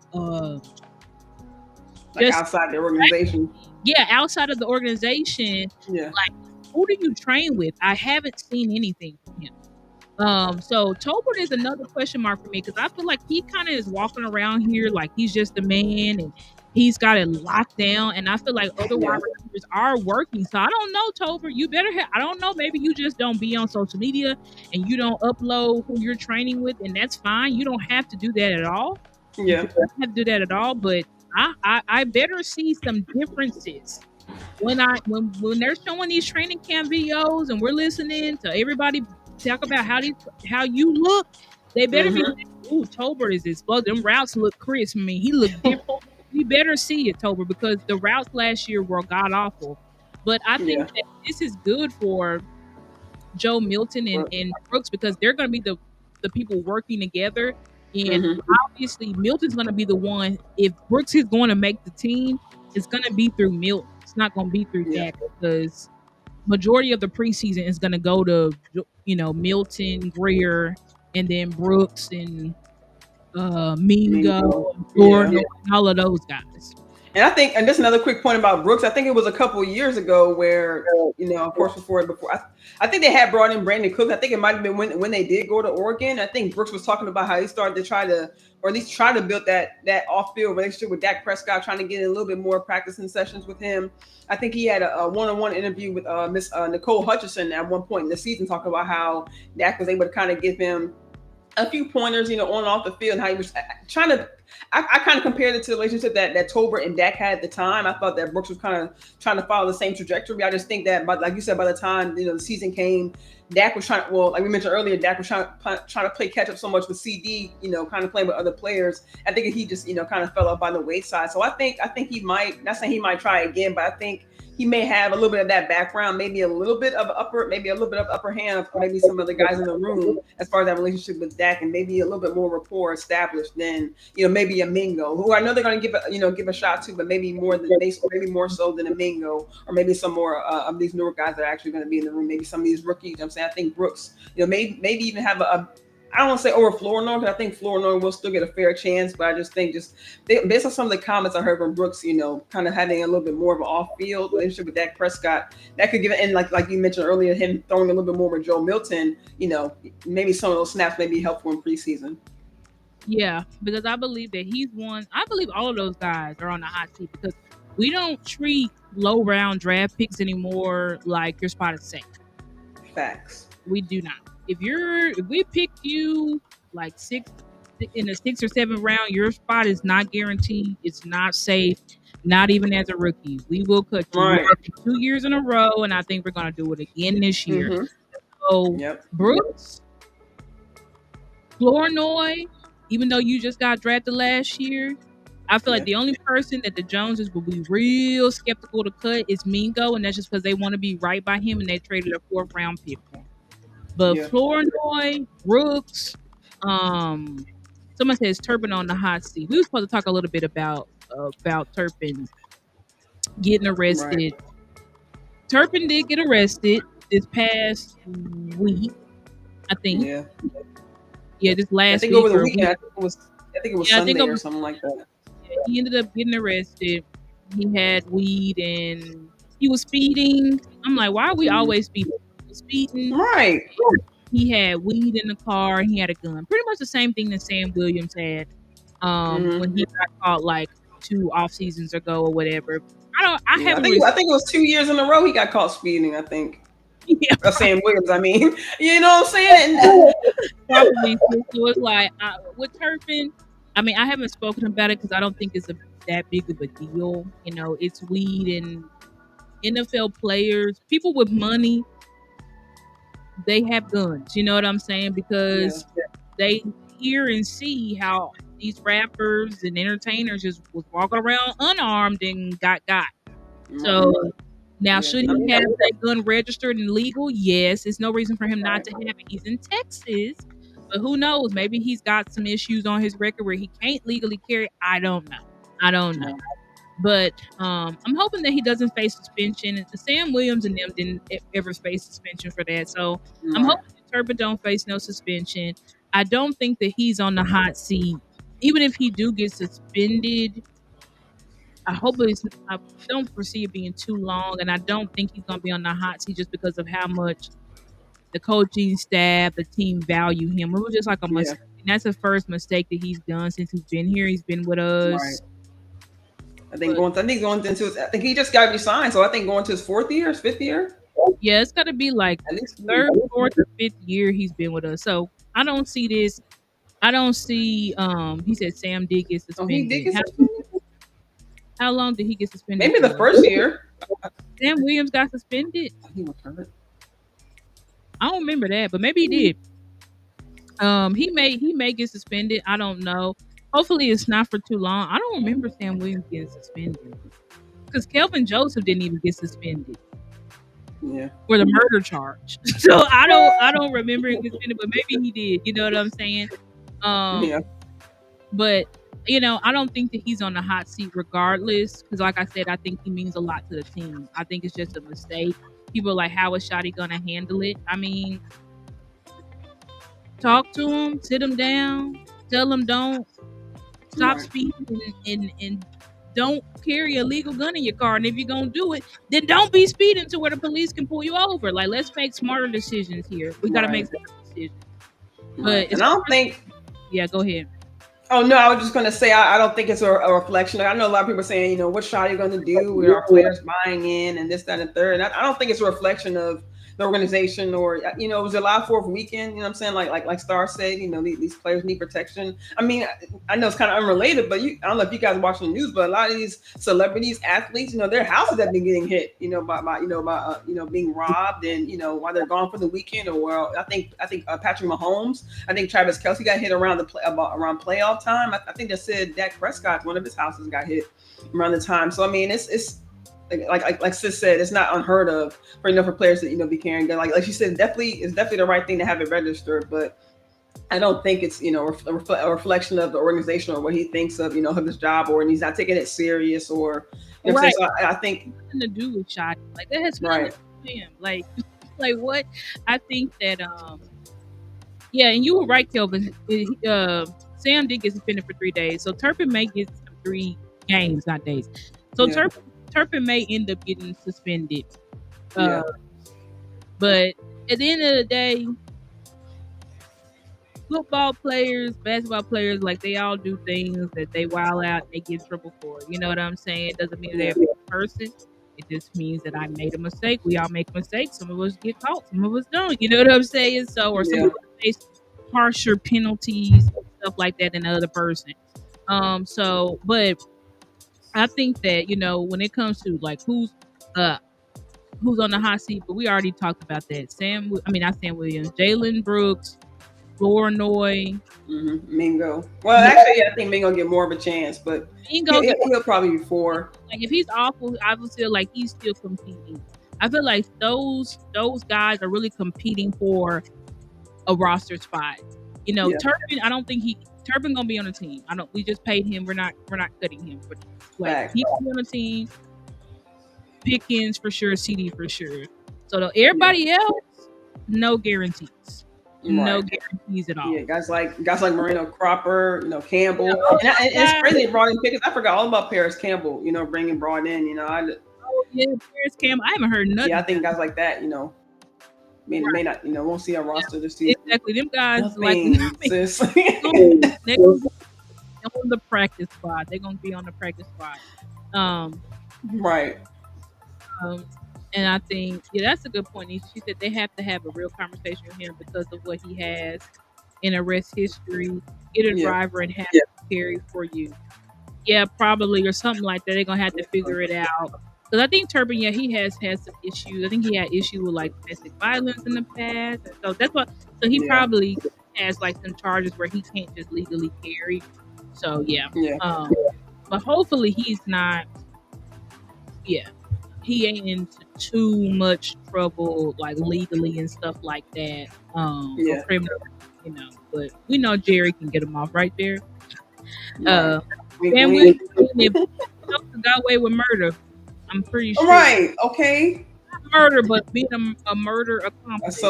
the organization. Yeah, outside of the organization. Yeah. Like, who do you train with? I haven't seen anything from him. So Tolbert is another question mark for me because I feel like he kind of is walking around here like he's just a man and he's got it locked down. And I feel like other wide receivers are working. So I don't know, Tolbert. You better I don't know. Maybe you just don't be on social media and you don't upload who you're training with, and that's fine. You don't have to do that at all. Yeah, you don't have to do that at all. But I better see some differences when they're showing these training camp videos and we're listening to everybody talk about how you look. They better be like, ooh, Tolbert is explosive. Them routes look crisp. I mean, he looked different. You better see it, Tolbert, because the routes last year were god awful. But I think that this is good for Joe Milton and Brooks because they're going to be the people working together. And obviously, Milton's going to be the one. If Brooks is going to make the team, it's going to be through Milton. It's not going to be through Dak because majority of the preseason is going to go to Milton, Greer, and then Brooks and Mingo, Gordon, and all of those guys. And I think, and just another quick point about Brooks. I think it was a couple of years ago where, of course, before I think they had brought in Brandon Cooks. I think it might have been when they did go to Oregon. I think Brooks was talking about how he started to try to, or at least try to build that off-field relationship with Dak Prescott, trying to get in a little bit more practicing sessions with him. I think he had a one-on-one interview with Miss Nicole Hutchinson at one point in the season, talking about how Dak was able to kind of give him a few pointers, on and off the field, and how he was trying to. I kind of compared it to the relationship that Tolbert and Dak had at the time. I thought that Brooks was kind of trying to follow the same trajectory. I just think that, like you said, by the time the season came, Dak was trying. Well, like we mentioned earlier, Dak was trying to play catch up so much with CeeDee, kind of playing with other players. I think he just kind of fell off by the wayside. So I think he might. Not saying he might try again, but I think he may have a little bit of that background, maybe a little bit of upper hand, or maybe some of the guys in the room as far as that relationship with Dak, and maybe a little bit more rapport established than maybe a Mingo, who I know they're going to give a shot to, but maybe more so than a Mingo, or maybe some more of these newer guys that are actually going to be in the room. Maybe some of these rookies. I'm saying I think Brooks, maybe even have I don't want to say over Flournoy, because I think Flournoy will still get a fair chance, but I just think based on some of the comments I heard from Brooks, kind of having a little bit more of an off-field relationship with Dak Prescott, that could give it, and like you mentioned earlier, him throwing a little bit more with Joe Milton, maybe some of those snaps may be helpful in preseason. Yeah, because I believe that he's one. I believe all of those guys are on the hot seat because we don't treat low-round draft picks anymore like your spot is safe. Facts. We do not. If we pick you like in the 6th or 7th round, your spot is not guaranteed. It's not safe. Not even as a rookie. We will cut you right. 2 years in a row, and I think we're going to do it again this year. So Brooks, Flournoy, even though you just got drafted last year, I feel like the only person that the Joneses will be real skeptical to cut is Mingo, and that's just because they want to be right by him, and they traded a 4th round pick for him. But Flournoy, Brooks, someone says Turpin on the hot seat. We were supposed to talk a little bit about Turpin getting arrested. Right. Turpin did get arrested this past week, I think. Yeah, this last week. I think over the weekend. I think it was Sunday or something like that. Yeah, he ended up getting arrested. He had weed and he was speeding. I'm like, why are we always speeding? Speeding. Right. He had weed in the car. He had a gun. Pretty much the same thing that Sam Williams had when he got caught like 2 off seasons ago or whatever. I think it was 2 years in a row he got caught speeding. I think. Yeah. Sam Williams. I mean, you know what I'm saying? Probably. So it's like with Turpin. I mean, I haven't spoken about it because I don't think it's that big of a deal. It's weed and NFL players, people with money. They have guns, you know what I'm saying? Because they hear and see how these rappers and entertainers just was walking around unarmed and got. So now should he have that gun registered and legal? Yes, there's no reason for him not to have it. He's in Texas, but who knows? Maybe he's got some issues on his record where he can't legally carry. I don't know. But I'm hoping that he doesn't face suspension. Sam Williams and them didn't ever face suspension for that. So I'm hoping that Turpin don't face no suspension. I don't think that he's on the hot seat. Even if he do get suspended, I don't foresee it being too long. And I don't think he's going to be on the hot seat just because of how much the coaching staff, the team value him. It was just like a mistake. And that's the first mistake that he's done since he's been here. He's been with us. Right. I think he just got resigned. So I think going to his 4th year, his 5th year. Yeah, it's got to be like at least 3rd, 4th, or 5th year he's been with us. So I don't see this. I don't see. He said Sam did get suspended. Oh, he did get suspended. How long did he get suspended? Maybe the first year. Sam Williams got suspended. He was hurt. I don't remember that, but maybe he did. He may get suspended. I don't know. Hopefully, it's not for too long. I don't remember Sam Williams getting suspended because Kelvin Joseph didn't even get suspended. Yeah. For the murder charge. So I don't remember him suspended, but maybe he did. You know what I'm saying? Yeah. But I don't think that he's on the hot seat regardless. Because like I said, I think he means a lot to the team. I think it's just a mistake. People are like, how is Shotty gonna handle it? I mean, talk to him, sit him down, tell him don't stop speeding and don't carry a legal gun in your car. And if you're gonna do it, then don't be speeding to where the police can pull you over. Like, let's make smarter decisions here. We gotta make smarter decisions. But and I don't think. Yeah, go ahead. Oh no, I was just gonna say I don't think it's a reflection. I know a lot of people are saying, what's Shotty gonna do with our players buying in and this, that, and third. And I don't think it's a reflection of the organization or it was a July 4th weekend. You know what I'm saying? Like Star said, these players need protection. I mean, I know it's kind of unrelated, but I don't know if you guys watching the news, but a lot of these celebrities, athletes, their houses have been getting hit, by being robbed and while they're gone for the weekend. Or I think Patrick Mahomes, I think Travis Kelce got hit around around playoff time. I think they said Dak Prescott, one of his houses got hit around the time. So I mean, it's like Sis said, it's not unheard of for players to be carrying gun. Like she said, it's definitely the right thing to have it registered, but I don't think it's a reflection of the organization or what he thinks of of his job, or he's not taking it serious, or right. So I think nothing to do with Shotty. Like that has nothing to do with him. Like what? I think that yeah, and you were right, Kelvin. Sam did get suspended for 3 days, so Turpin may get 3 games, not days. So Turpin may end up getting suspended. But at the end of the day, football players, basketball players, like they all do things that they wild out and they get in trouble for. You know what I'm saying? It doesn't mean they're a bad person. It just means that I made a mistake. We all make mistakes. Some of us get caught. Some of us don't. You know what I'm saying? So, or some of us face harsher penalties and stuff like that than the other person. But I think that, when it comes to like who's on the hot seat, but we already talked about that. Not Sam Williams, Jalen Brooks, Flournoy, Mingo. Well, actually, I think Mingo get more of a chance, but he'll probably be 4. Like if he's awful, I would feel like he's still competing. I feel like those guys are really competing for a roster spot. Turpin, I don't think Turpin gonna be on the team. We just paid him. We're not cutting him. Like he can be on the team. Pickens for sure, CeeDee for sure. So everybody else, no guarantees. No guarantees at all. Yeah, guys like Marino Cropper, Campbell. And it's crazy they brought in Pickens. I forgot all about Paris Campbell, brought in, Paris Campbell. I haven't heard nothing. Yeah, I think guys like that, may not, won't see a roster this season. Exactly. Them guys sis. They're on the practice squad. They're gonna be on the practice squad. Right. And I think, that's a good point. She said they have to have a real conversation with him because of what he has in arrest history. Get a driver and have him carry for you. Yeah, probably, or something like that. They're gonna have to figure it out. Because I think Turpin, he has had some issues. I think he had issue with like domestic violence in the past. And so that's what. So he probably has like some charges where he can't just legally carry. So but hopefully he's not. Yeah, he ain't into too much trouble like legally and stuff like that. Or criminal, But we know Jerry can get him off right there. And if got away with murder. I'm pretty sure. Right. Okay. Not murder, but being a murder accomplice.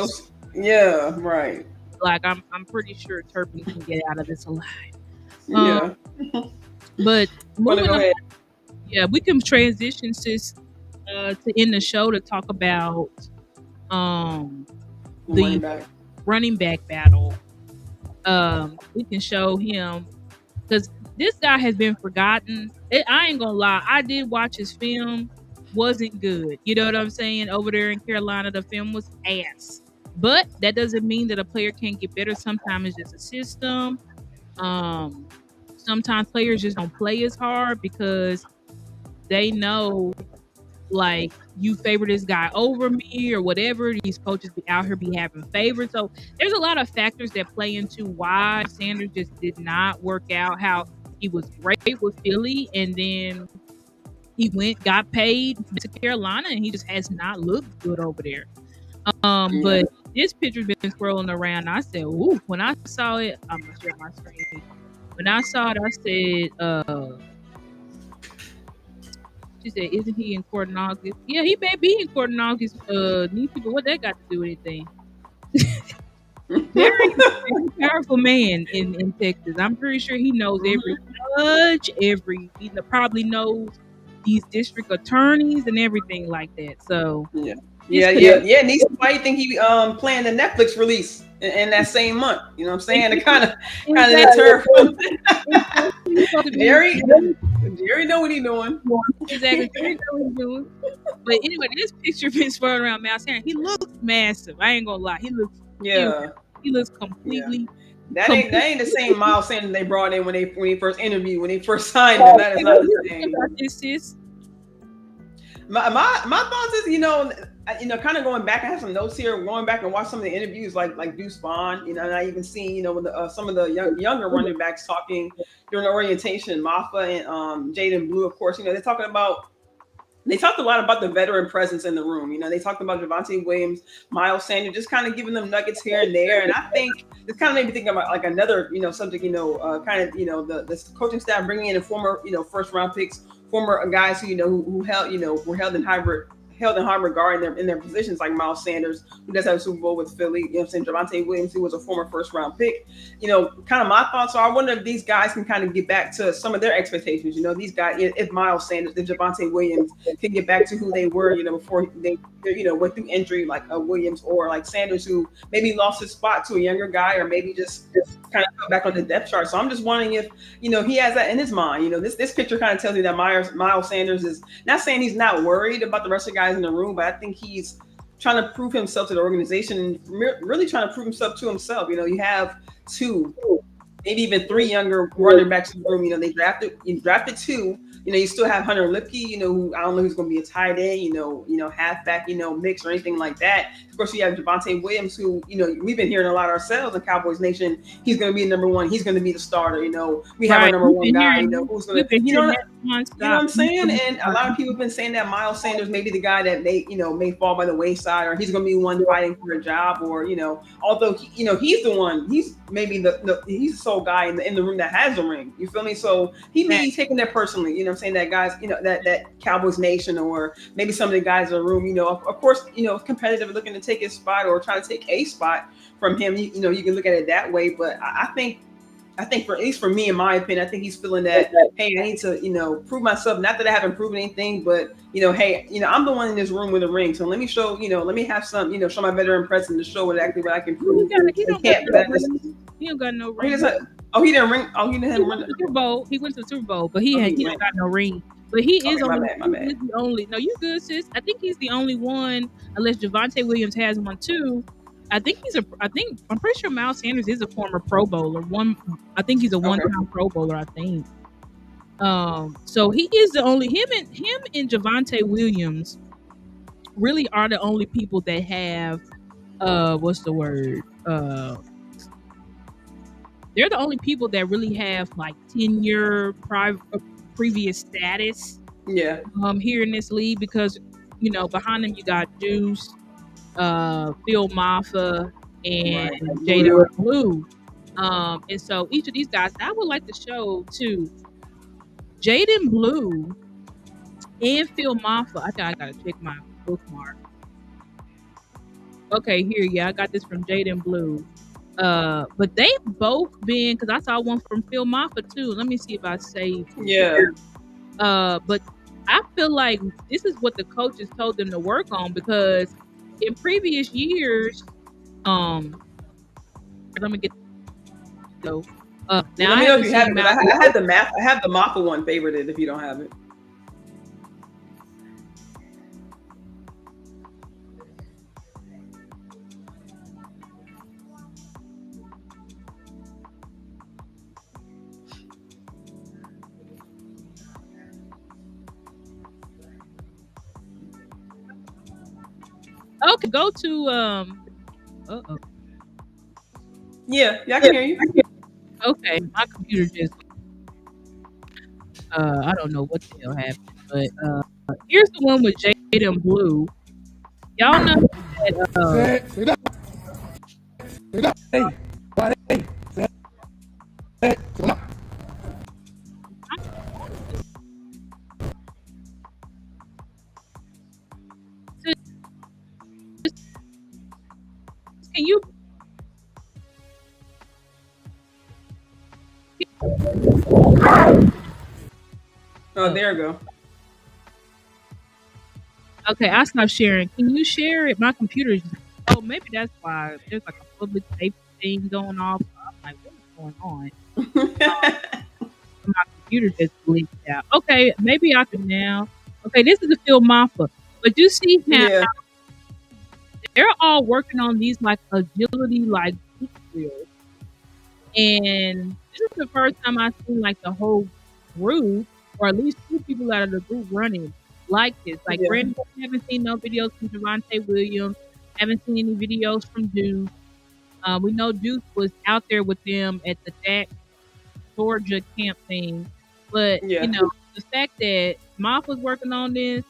Right. Like I'm pretty sure Turpin can get out of this alive. But moving on, we can transition to end the show to talk about the running back battle. We can show him, because this guy has been forgotten. I ain't gonna lie, I did watch his film. Wasn't good. You know what I'm saying? Over there in Carolina, the film was ass. But that doesn't mean that a player can't get better. Sometimes it's just a system. Sometimes players just don't play as hard because they know, like, you favor this guy over me or whatever. These coaches be out here be having favorites. So there's a lot of factors that play into why Sanders just did not work out. How he was great with Philly, and then he got paid to Carolina, and he just has not looked good over there. But this picture's been scrolling around. I said, ooh, when I saw it, I'm gonna share my screen. When I saw it, I said, she said, isn't he in court in August? Yeah, he may be in court in August. These people, what that got to do with anything? Very powerful man in Texas. I'm pretty sure he knows every judge, he probably knows these district attorneys and everything like that. So yeah. And he's why think he playing the Netflix release in that same month. You know what I'm saying? To kind of deter from Jerry know what he's doing. Exactly, Jerry know what he's doing. But anyway, this picture been swirling around Miles Sanders. He looks massive. I ain't gonna lie. He looks he looks completely. That ain't the same Miles Sanders they brought in when he first interviewed, when he first signed him. That is not the same. My thoughts is, kind of going back. I have some notes here. Going back and watch some of the interviews, like Deuce Vaughn. And I even seen, with some of the younger running backs talking during the orientation. Maffa and Jaden Blue, of course. They're talking about. They talked a lot about the veteran presence in the room. They talked about Javonte Williams, Miles Sanders, just kind of giving them nuggets here and there. And I think this kind of made me think about like another, subject. The coaching staff bringing in a former, first round picks, former guys who held, were held in high regard in their positions, like Miles Sanders, who does have a Super Bowl with Philly. Javonte Williams, who was a former first round pick. Kind of my thoughts are, I wonder if these guys can kind of get back to some of their expectations. These guys, if Miles Sanders, if Javonte Williams can get back to who they were, before they went through injury, like Williams, or like Sanders, who maybe lost his spot to a younger guy, or maybe just kind of come back on the depth chart. So I'm just wondering if, he has that in his mind. This picture kind of tells me that Miles Sanders is not saying he's not worried about the rest of the guys in the room, but I think he's trying to prove himself to the organization and really trying to prove himself to himself. You have two, maybe even three younger running backs in the room. They drafted two. You still have Hunter Lipke, who I don't know who's going to be a tight end, halfback, mix or anything like that. Of course, you have Javonte Williams, who, we've been hearing a lot ourselves in Cowboys Nation. He's going to be number one. He's going to be the starter. We have a number one guy, who's going to, you know what I'm saying? And a lot of people have been saying that Miles Sanders may be the guy that may fall by the wayside, or he's going to be one fighting for a job, or, although, he's the one, he's maybe he's the sole guy in the room that has the ring. You feel me? So he may be taking that personally, saying that guys, that Cowboys Nation, or maybe some of the guys in the room, of course, competitive, looking to take his spot or try to take a spot from him. You can look at it that way, but I think for at least for me, in my opinion, I think he's feeling that, hey, I need to, prove myself. Not that I haven't proven anything, but hey, I'm the one in this room with a ring. So let me show, let me have some, show my veteran presence to show exactly what I can prove. He don't got no ring. He didn't ring. Oh, he didn't have a Super Bowl. He went to the Super Bowl, but he don't got no ring. But he is my bad. He's the only. No, you good, sis. I think he's the only one, unless Javonte Williams has one too. I'm pretty sure Miles Sanders is a former Pro Bowler. I think he's a one-time Pro Bowler. I think. So he is the only. Him and Javonte Williams really are the only people that have. What's the word? They're the only people that really have like tenure, previous status. Yeah. Here in this league, because behind them you got Deuce, Phil Maffa, and Jaden Blue. And so each of these guys, I would like to show too, Jaden Blue and Phil Maffa. I gotta check my bookmark. Okay, here, I got this from Jaden Blue. But they've both been, because I saw one from Phil Maffa too. Let me see if I saved it. Yeah. But I feel like this is what the coaches told them to work on, because in previous years, Let me get so. Let Now me I know if haven't you have seen it. I had the math. I have the Maffa one favorited. If you don't have it. Okay, go to Yeah, I can hear you. Okay, my computer just I don't know what the hell happened, but here's the one with Jade and Blue. Y'all know that can you Oh, there we go. Okay, I stopped sharing. Can you share it? My computer's oh maybe that's why there's like a public safety thing going off. I'm like, what's going on? My computer just glitched out. Okay, maybe I can now. Okay, this is the Phil Maffa. But you see how they're all working on these like agility like drills. And this is the first time I've seen like the whole group, or at least two people out of the group running like this. Like Brandon, haven't seen no videos from Javonte Williams, haven't seen any videos from Duke. We know Duke was out there with them at the DAC Georgia camp thing. But you know, the fact that Moff was working on this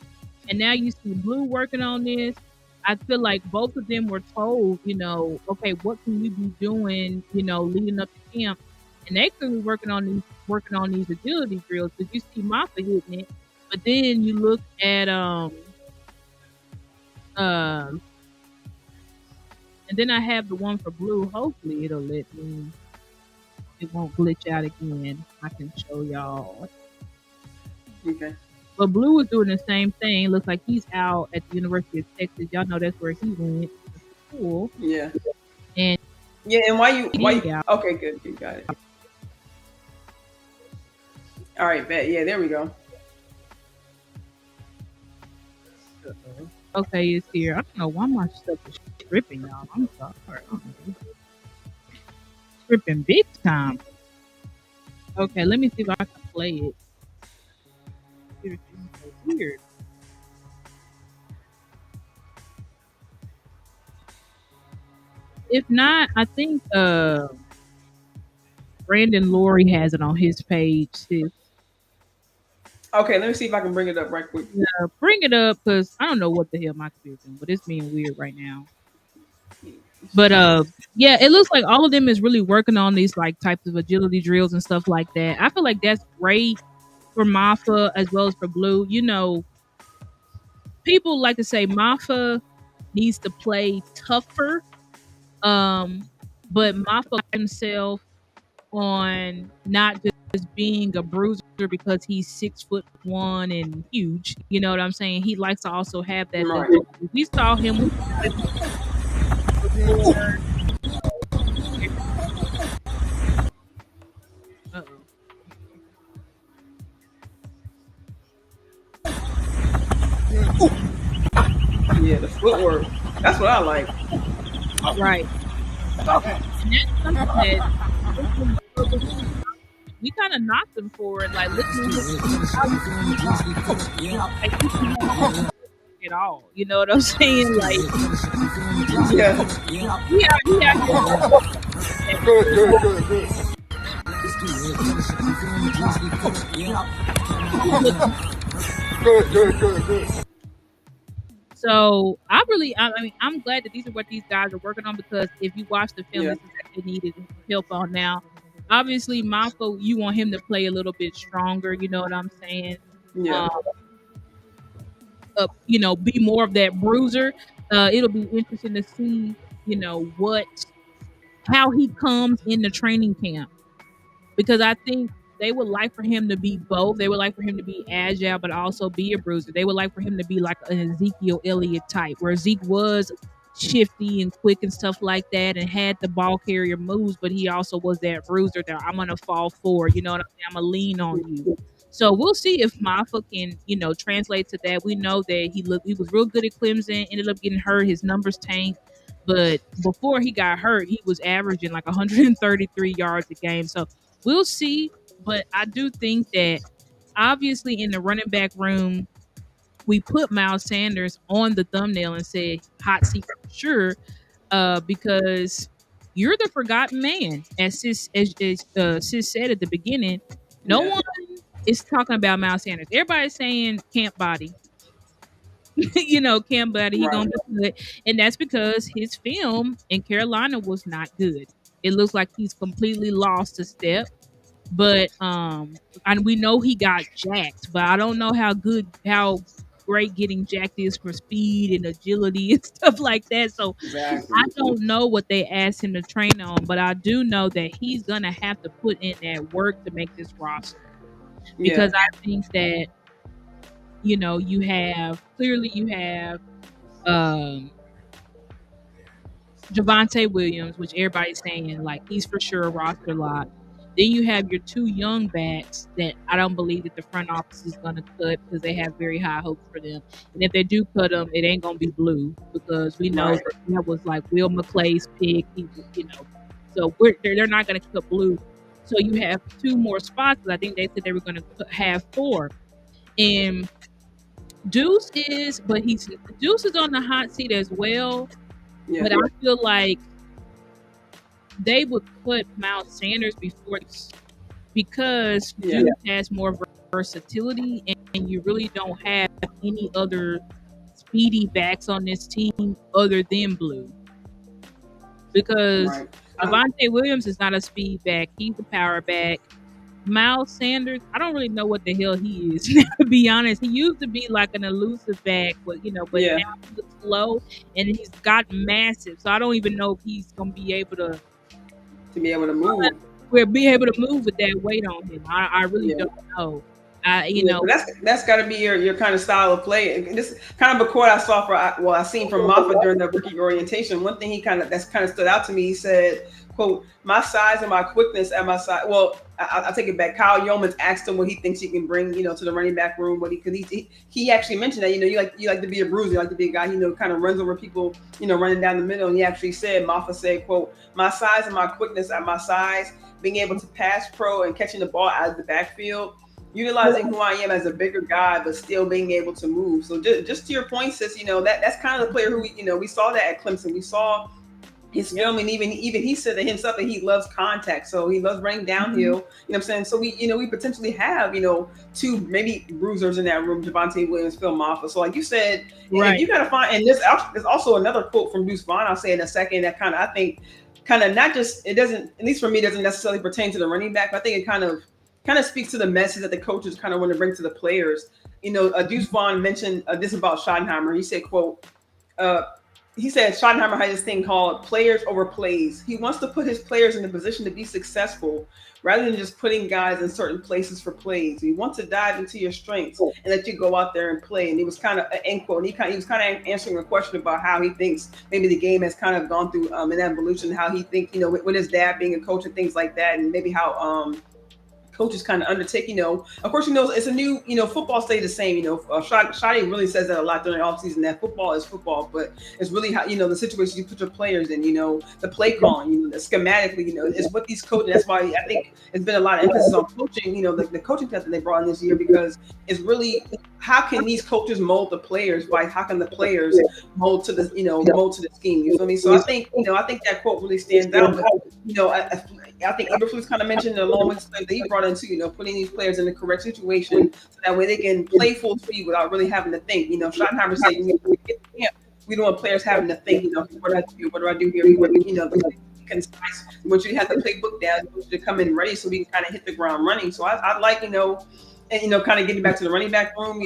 and now you see Blue working on this, I feel like both of them were told, you know, okay, what can we be doing, you know, leading up to camp? And they could be working on these agility drills because you see Maffa hitting it. But then you look at and then I have the one for Blue. Hopefully it'll let me, it won't glitch out again. I can show y'all. Okay. But Blue is doing the same thing. Looks like he's out at the University of Texas. Y'all know that's where he went to school. Yeah. And why you okay, good. You got it. All right, bet. Yeah, there we go. Okay, it's here. I don't know why my stuff is tripping, y'all. I'm sorry. Tripping big time. Okay, let me see if I can play it. It's so weird. If not, I think Brandon Laurie has it on his page too. Okay, let me see if I can bring it up right quick. Yeah, bring it up because I don't know what the hell my computer's doing, but it's being weird right now. But yeah, it looks like all of them is really working on these like types of agility drills and stuff like that. I feel like that's great for Maffa as well as for Blue. You know, people like to say Maffa needs to play tougher, but Maffa himself on not just being a bruiser because he's 6'1" and huge. You know what I'm saying? He likes to also have that. Right. We saw him. Yeah, the footwork. That's what I like. Right. And that's something that we kind of knocked him for it. Like, listen at all. You know what I'm saying? Like, Good. So I mean, I'm glad that these are what these guys are working on because if you watch the film, this is what they needed help on. Now, obviously, Maffa, you want him to play a little bit stronger. You know what I'm saying? Yeah. You know, be more of that bruiser. It'll be interesting to see, you know, how he comes in the training camp because I think they would like for him to be both. They would like for him to be agile, but also be a bruiser. They would like for him to be like an Ezekiel Elliott type, where Zeke was shifty and quick and stuff like that, and had the ball carrier moves, but he also was that bruiser that I'm gonna fall for. You know what I'm saying? I'm gonna lean on you. So we'll see if Maffa can, translate to that. We know that he was real good at Clemson, ended up getting hurt, his numbers tanked. But before he got hurt, he was averaging like 133 yards a game. So we'll see. But I do think that obviously in the running back room, we put Miles Sanders on the thumbnail and said hot seat for sure, because you're the forgotten man, as Sis said at the beginning. No one is talking about Miles Sanders. Everybody's saying camp body. Camp body, he gonna be good, and that's because his film in Carolina was not good. It looks like he's completely lost a step. But and we know he got jacked, but I don't know how great getting jacked is for speed and agility and stuff like that. So I don't know what they asked him to train on, but I do know that he's gonna have to put in that work to make this roster. Because I think that you have Javonte Williams, which everybody's saying like he's for sure a roster lock. Then you have your two young backs that I don't believe that the front office is going to cut because they have very high hopes for them. And if they do cut them, it ain't going to be Blue because we know that was like Will McClay's pick. So they're not going to cut Blue. So you have two more spots. I think they said they were going to have 4. And Deuce is on the hot seat as well. Yeah. But I feel like they would put Miles Sanders before because Deuce has more versatility, and you really don't have any other speedy backs on this team other than Blue. Because Javonte Williams is not a speed back; he's a power back. Miles Sanders, I don't really know what the hell he is, to be honest. He used to be like an elusive back, but now he's slow and he's got massive. So I don't even know if he's gonna be able to move. We'll be able to move with that weight on him. I really don't know. That's got to be your kind of style of play. And this kind of a quote I saw I seen from Maffa during the rookie orientation. One thing that's kind of stood out to me. He said, "quote My size and my quickness at my side." Well, I'll take it back. Kyle Yeomans asked him what he thinks he can bring, to the running back room. He actually mentioned that you like to be a bruiser, you like to be a guy kind of runs over people, running down the middle. And he actually said, Maffa said, "quote My size and my quickness at my size, being able to pass pro and catching the ball out of the backfield." Utilizing who I am as a bigger guy, but still being able to move. So just to your point, Sis, that's kind of the player who we saw that at Clemson. We saw his film, and even he said to himself that he loves contact. So he loves running downhill. You know what I'm saying? So we potentially have, 2 maybe bruisers in that room, Javonte Williams, Phil Maffa. So like you said, you got to find, and there's also another quote from Deuce Vaughn, I'll say in a second, that I think not just, it doesn't, at least for me, doesn't necessarily pertain to the running back, but I think it kind of speaks to the message that the coaches kind of want to bring to the players. Deuce Vaughn mentioned this about Schottenheimer. He said, quote, he said Schottenheimer had this thing called players over plays. He wants to put his players in a position to be successful rather than just putting guys in certain places for plays. He wants to dive into your strengths and let you go out there and play. And it was kind of an end quote. And he was kind of answering a question about how he thinks maybe the game has kind of gone through an evolution, how he thinks, with his dad being a coach and things like that, and maybe how coaches kind of undertake, of course, it's a new, football stays the same, Shotty really says that a lot during the offseason, that football is football, but it's really how, the situations you put your players in, the play calling, the schematically, is what these coaches, that's why I think it's been a lot of emphasis on coaching, the coaching test that they brought in this year, because it's really, how can these coaches mold the players how can the players mold to the, mold to the scheme, you feel me? So I think that quote really stands out, but, I think Eberflus kind of mentioned along with that he brought into, putting these players in the correct situation so that way they can play full speed without really having to think. Schottenheimer said, we don't want players having to think, what do I do? What do I do here? We want, concise. We want you to have the playbook down. We want you to come in ready so we can kind of hit the ground running. So I like, and kind of getting back to the running back room,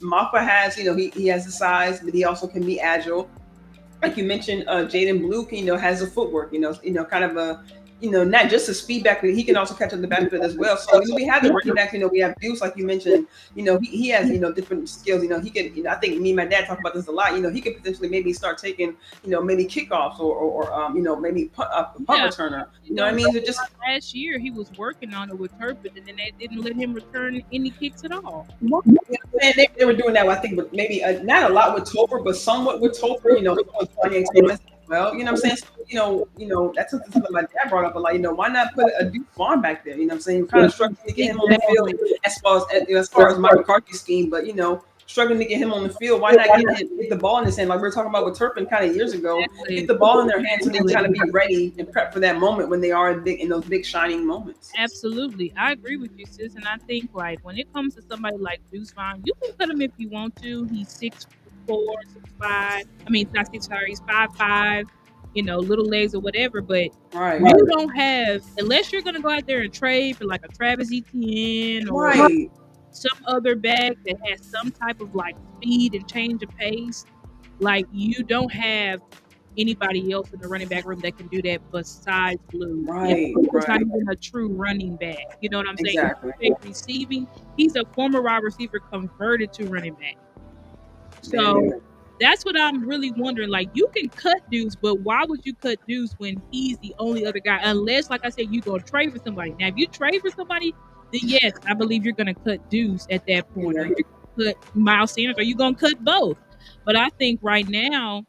Maffa has, he has the size, but he also can be agile. Like you mentioned, Jaden Blue, has the footwork, kind of a not just his speed back, but he can also catch up the backfield as well. So we have the running backs. We have Deuce, like you mentioned. He has different skills. He can. I think me and my dad talk about this a lot. He could potentially maybe start taking maybe kickoffs or maybe punt returner. You know what I mean? So just last year he was working on it with Turpin, and then they didn't let him return any kicks at all. They were doing that, I think, but maybe not a lot with Topher, but somewhat with Topher. Well, you know what I'm saying? So, that's something my dad brought up a lot. Why not put a Deuce Vaughn back there? You know what I'm saying? You're kind of struggling to get him on the field as far as Mike McCarthy's scheme, but struggling to get him on the field. Why not get the ball in his hand, like we were talking about with Turpin kind of years ago? Get the ball in their hands so they kind of be ready and prep for that moment when they are in those big shining moments. Absolutely, I agree with you, sis. And I think like when it comes to somebody like Deuce Vaughn, you can cut him if you want to. He's 6'4", 6'5". I mean, not 6'5", he's 5'5". Little legs or whatever, but you don't have, unless you're gonna go out there and trade for like a Travis Etienne or some other back that has some type of like speed and change of pace. Like you don't have anybody else in the running back room that can do that besides Blue. It's not even a true running back. You know what I'm saying? Exactly. Receiving, he's a former wide receiver converted to running back. So that's what I'm really wondering. Like, you can cut Deuce, but why would you cut Deuce when he's the only other guy? Unless, like I said, you're going to trade for somebody. Now, if you trade for somebody, then yes, I believe you're going to cut Deuce at that point. Or you're going to cut Miles Sanders, or you're going to cut both. But I think right now,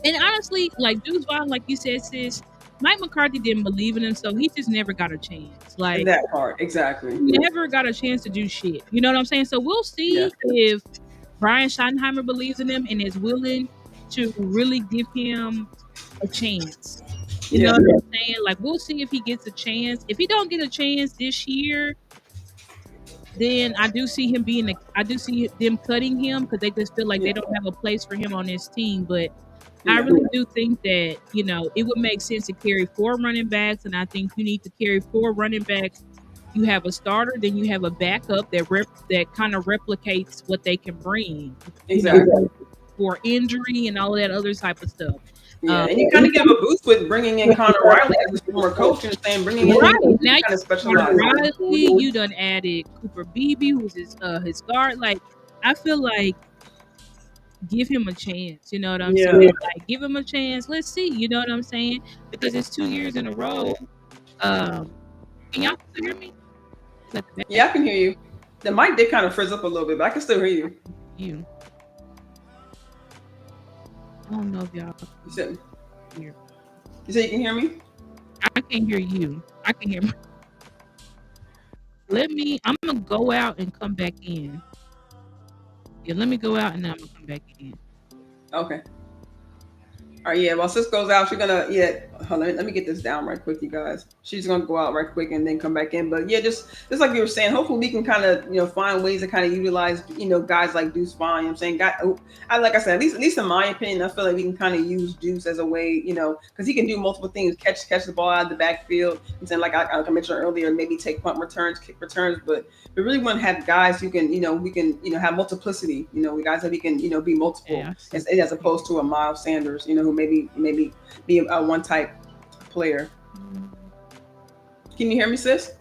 and honestly, like Deuce Vaughn, like you said, sis, Mike McCarthy didn't believe in him, so he just never got a chance. Like that part, exactly. Never got a chance to do shit. You know what I'm saying? So we'll see if Brian Schottenheimer believes in him and is willing to really give him a chance. You know what I'm saying? Like, we'll see if he gets a chance. If he don't get a chance this year, then I do see him I do see them cutting him because they just feel like they don't have a place for him on this team. But I really do think that, it would make sense to carry 4 running backs, and I think you need to carry 4 running backs. You have a starter, then you have a backup that kind of replicates what they can bring, for injury and all that other type of stuff. And you kind of give a boost with bringing in Connor Riley as a former coach and saying bringing in now kind of specialized. Riley, you done added Cooper Beebe, who's his guard. Like, I feel like give him a chance. You know what I'm saying? Like, give him a chance. Let's see. You know what I'm saying? Because it's 2 years in a row. Can y'all still hear me? Yeah, I can hear you. The mic did kind of frizz up a little bit, but I can still hear you. I don't know if y'all You said you can hear me? I can hear you. I can hear me. I'm gonna go out and come back in. Yeah, let me go out and then I'm gonna come back in. Okay. All right, while sis goes out, she's gonna hold on, let me get this down right quick, you guys. She's gonna go out right quick and then come back in. But just like you were saying, hopefully we can kind of find ways to kind of utilize guys like Deuce Vaughn. You know what I'm saying? Like I said, at least in my opinion, I feel like we can kind of use Deuce as a way, because he can do multiple things: catch the ball out of the backfield. I'm saying, like I mentioned earlier, maybe take punt returns, kick returns. But we really want to have guys who can we can have multiplicity. Guys that we can be multiple as opposed to a Miles Sanders, who maybe be a one type player. Can you hear me, sis?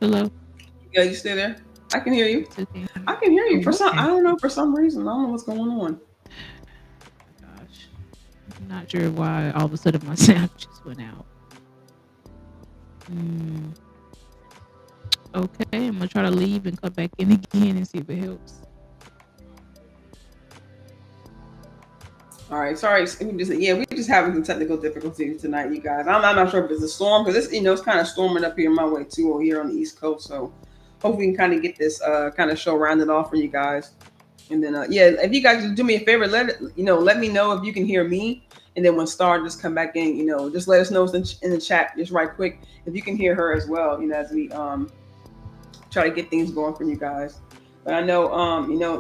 Hello. Yeah, you still there? I can hear you. Okay. I can hear you. I don't know, for some reason. I don't know what's going on. Gosh. I'm not sure why all of a sudden my sound just went out. Okay, I'm gonna try to leave and come back in again and see if it helps. All right, sorry. We're just having some technical difficulties tonight, you guys. I'm not sure if it's a storm because it's kind of storming up here my way too, here on the East Coast. So hopefully we can kind of get this kind of show rounded off for you guys. And then if you guys just do me a favor, let me know if you can hear me. And then when Star just come back in, just let us know in the chat just right quick if you can hear her as well. As we try to get things going for you guys. But I know,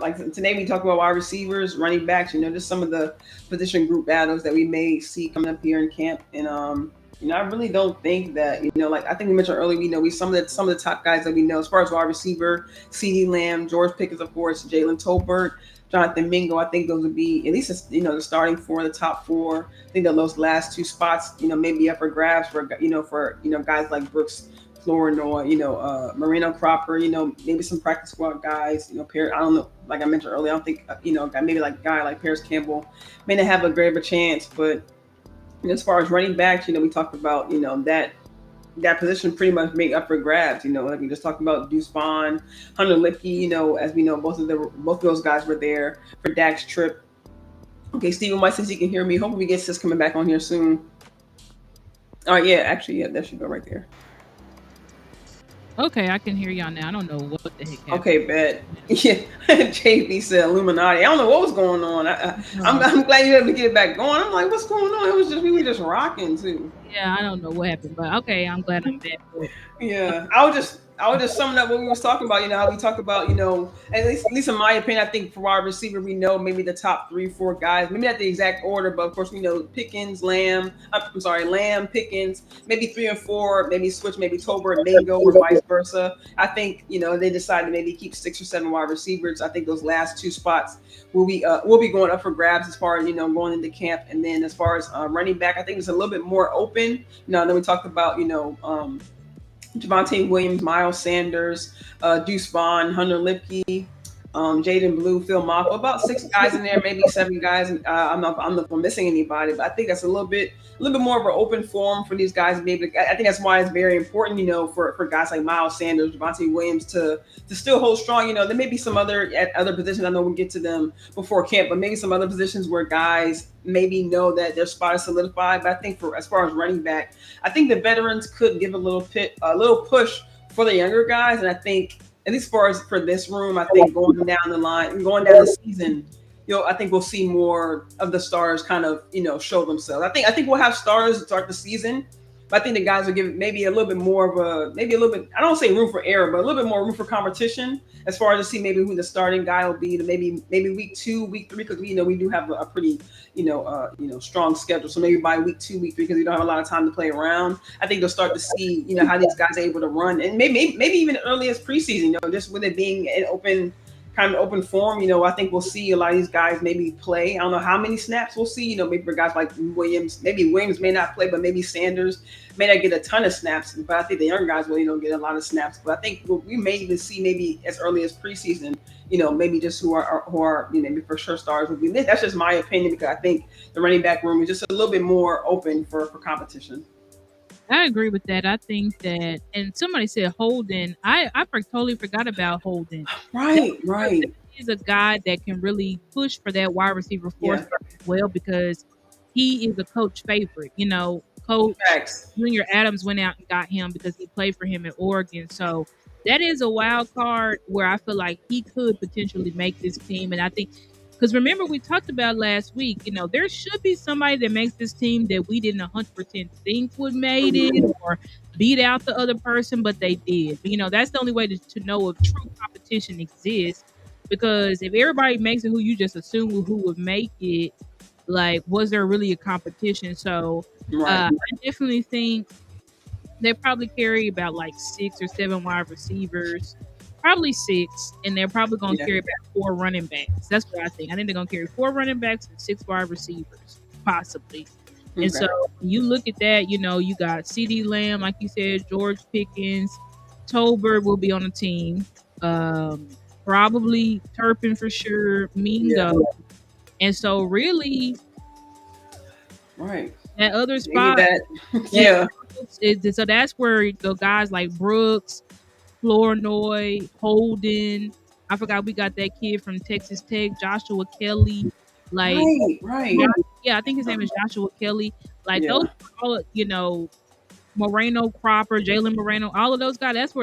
like today we talked about wide receivers, running backs, just some of the position group battles that we may see coming up here in camp. And I really don't think that, like I think we mentioned earlier, we some of the top guys that we know as far as wide receiver, CeeDee Lamb, George Pickens, of course, Jalen Tolbert, Jonathan Mingo. I think those would be at least the starting four, the top four. I think that those last two spots, maybe up for grabs for guys like Brooks Flournoy, Marino Cropper, maybe some practice squad guys, I don't know, like I mentioned earlier, I don't think, maybe like a guy like Paris Campbell may not have a great of a chance, but as far as running backs, we talked about, that position pretty much being up for grabs, like we just talked about Deuce Vaughn, Hunter Lipke, as we know, both of those guys were there for Dak's trip. Okay, Stephen White says he can hear me. Hopefully we get Sis coming back on here soon. Oh, yeah, actually, yeah, that should go right there. Okay, I can hear y'all now. I don't know what the heck happened. Okay, bet. Yeah, JB said Illuminati. I don't know what was going on. I'm glad you were able to get it back going. I'm like, what's going on? It was just we were just rocking too. Yeah, I don't know what happened, but okay, I'm glad I'm back. Yeah, I was just summing up what we was talking about. How we talk about, at least in my opinion, I think for wide receiver, we know maybe the top 3-4 guys, maybe not the exact order, but of course we know Pickens, Lamb, Pickens, maybe 3 and 4, maybe switch, maybe Tolbert and Mingo or vice versa. I think, they decided to maybe keep 6 or 7 wide receivers. I think those last 2 spots will be going up for grabs as far as, going into camp. And then as far as running back, I think it's a little bit more open. Then we talked about, Javonte Williams, Miles Sanders, Deuce Vaughn, Hunter Lipke, Jaden Blue, Phil Maffa, about 6 guys in there, maybe 7 guys. I'm not missing anybody, but I think that's a little bit more of an open forum for these guys to be able to. I think that's why it's very important, for guys like Miles Sanders, Javonte Williams to still hold strong. There may be some other positions. I know we'll get to them before camp, but maybe some other positions where guys maybe know that their spot is solidified. But I think as far as running back, I think the veterans could give a little push for the younger guys, and I think. At least for this room, I think going down the season, I think we'll see more of the stars kind of, show themselves. I think we'll have stars to start the season, but I think the guys will give maybe a little bit more of I don't want to say room for error, but a little bit more room for competition as far as to see maybe who the starting guy will be to maybe week 2, week 3, because we do have a pretty, strong schedule. So maybe by week 2, week 3, because we don't have a lot of time to play around, I think they'll start to see, how these guys are able to run, and maybe even early as preseason, just with it being an open form, I think we'll see a lot of these guys maybe play. I don't know how many snaps we'll see, maybe for guys like Williams. Maybe Williams may not play, but maybe Sanders may not get a ton of snaps. But I think the younger guys will, get a lot of snaps. But I think we may even see maybe as early as preseason, maybe just who are maybe for sure stars will be. That's just my opinion, because I think the running back room is just a little bit more open for competition. I agree with that. I think that, and somebody said Holden. I totally forgot about Holden. Right. He's a guy that can really push for that wide receiver force as well, because he is a coach favorite. Coach Junior Adams went out and got him because he played for him at Oregon. So that is a wild card where I feel like he could potentially make this team. And I think, because remember we talked about last week, there should be somebody that makes this team that we didn't 100% think would made it or beat out the other person, but they did. But, that's the only way to know if true competition exists, because if everybody makes it who you just assume who would make it, like, was there really a competition? So I definitely think they probably carry about like 6 or 7 wide receivers. Probably 6, and they're probably going to carry about 4 running backs. That's what I think. I think they're going to carry 4 running backs and 6 wide receivers, possibly. Okay. And so when you look at that, you got CeeDee Lamb, like you said, George Pickens, Tolbert will be on the team. Probably Turpin for sure, Mingo. Yeah. And so really, that other spot. So that's where the guys like Brooks, Flournoy, Holden. I forgot we got that kid from Texas Tech, Joshua Kelly. Like, right. Yeah, I think his name is Joshua Kelly. Like those, all, Moreno Cropper, Jalen Moreno, all of those guys. That's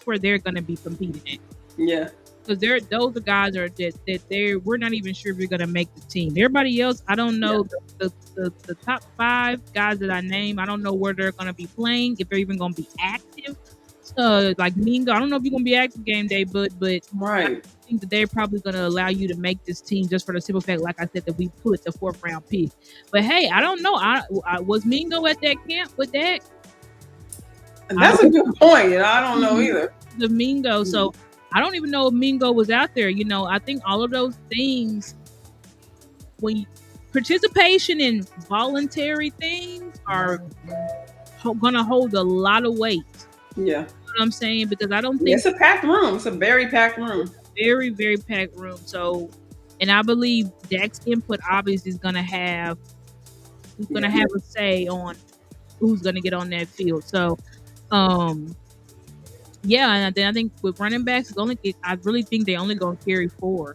where they're going to be competing at. Yeah, because those are guys that we're not even sure if we're going to make the team. Everybody else, I don't know. Yeah. The top 5 guys that I name, I don't know where they're going to be playing, if they're even going to be active. Like Mingo, I don't know if you're gonna be active game day, but think that they're probably going to allow you to make this team just for the simple fact, like I said, that we put the 4th round pick. But hey, I don't know. I was Mingo at that camp with that. And that's a good point. I don't know either. The Mingo. So I don't even know if Mingo was out there. I think all of those things, when participation in voluntary things are going to hold a lot of weight. Yeah. You know what I'm saying? Because I don't think it's a packed room. It's a very packed room. Very, very packed room. So, and I believe Dak's input obviously is going to have a say on who's going to get on that field. So, and then I think with running backs, I really think they only going to carry 4.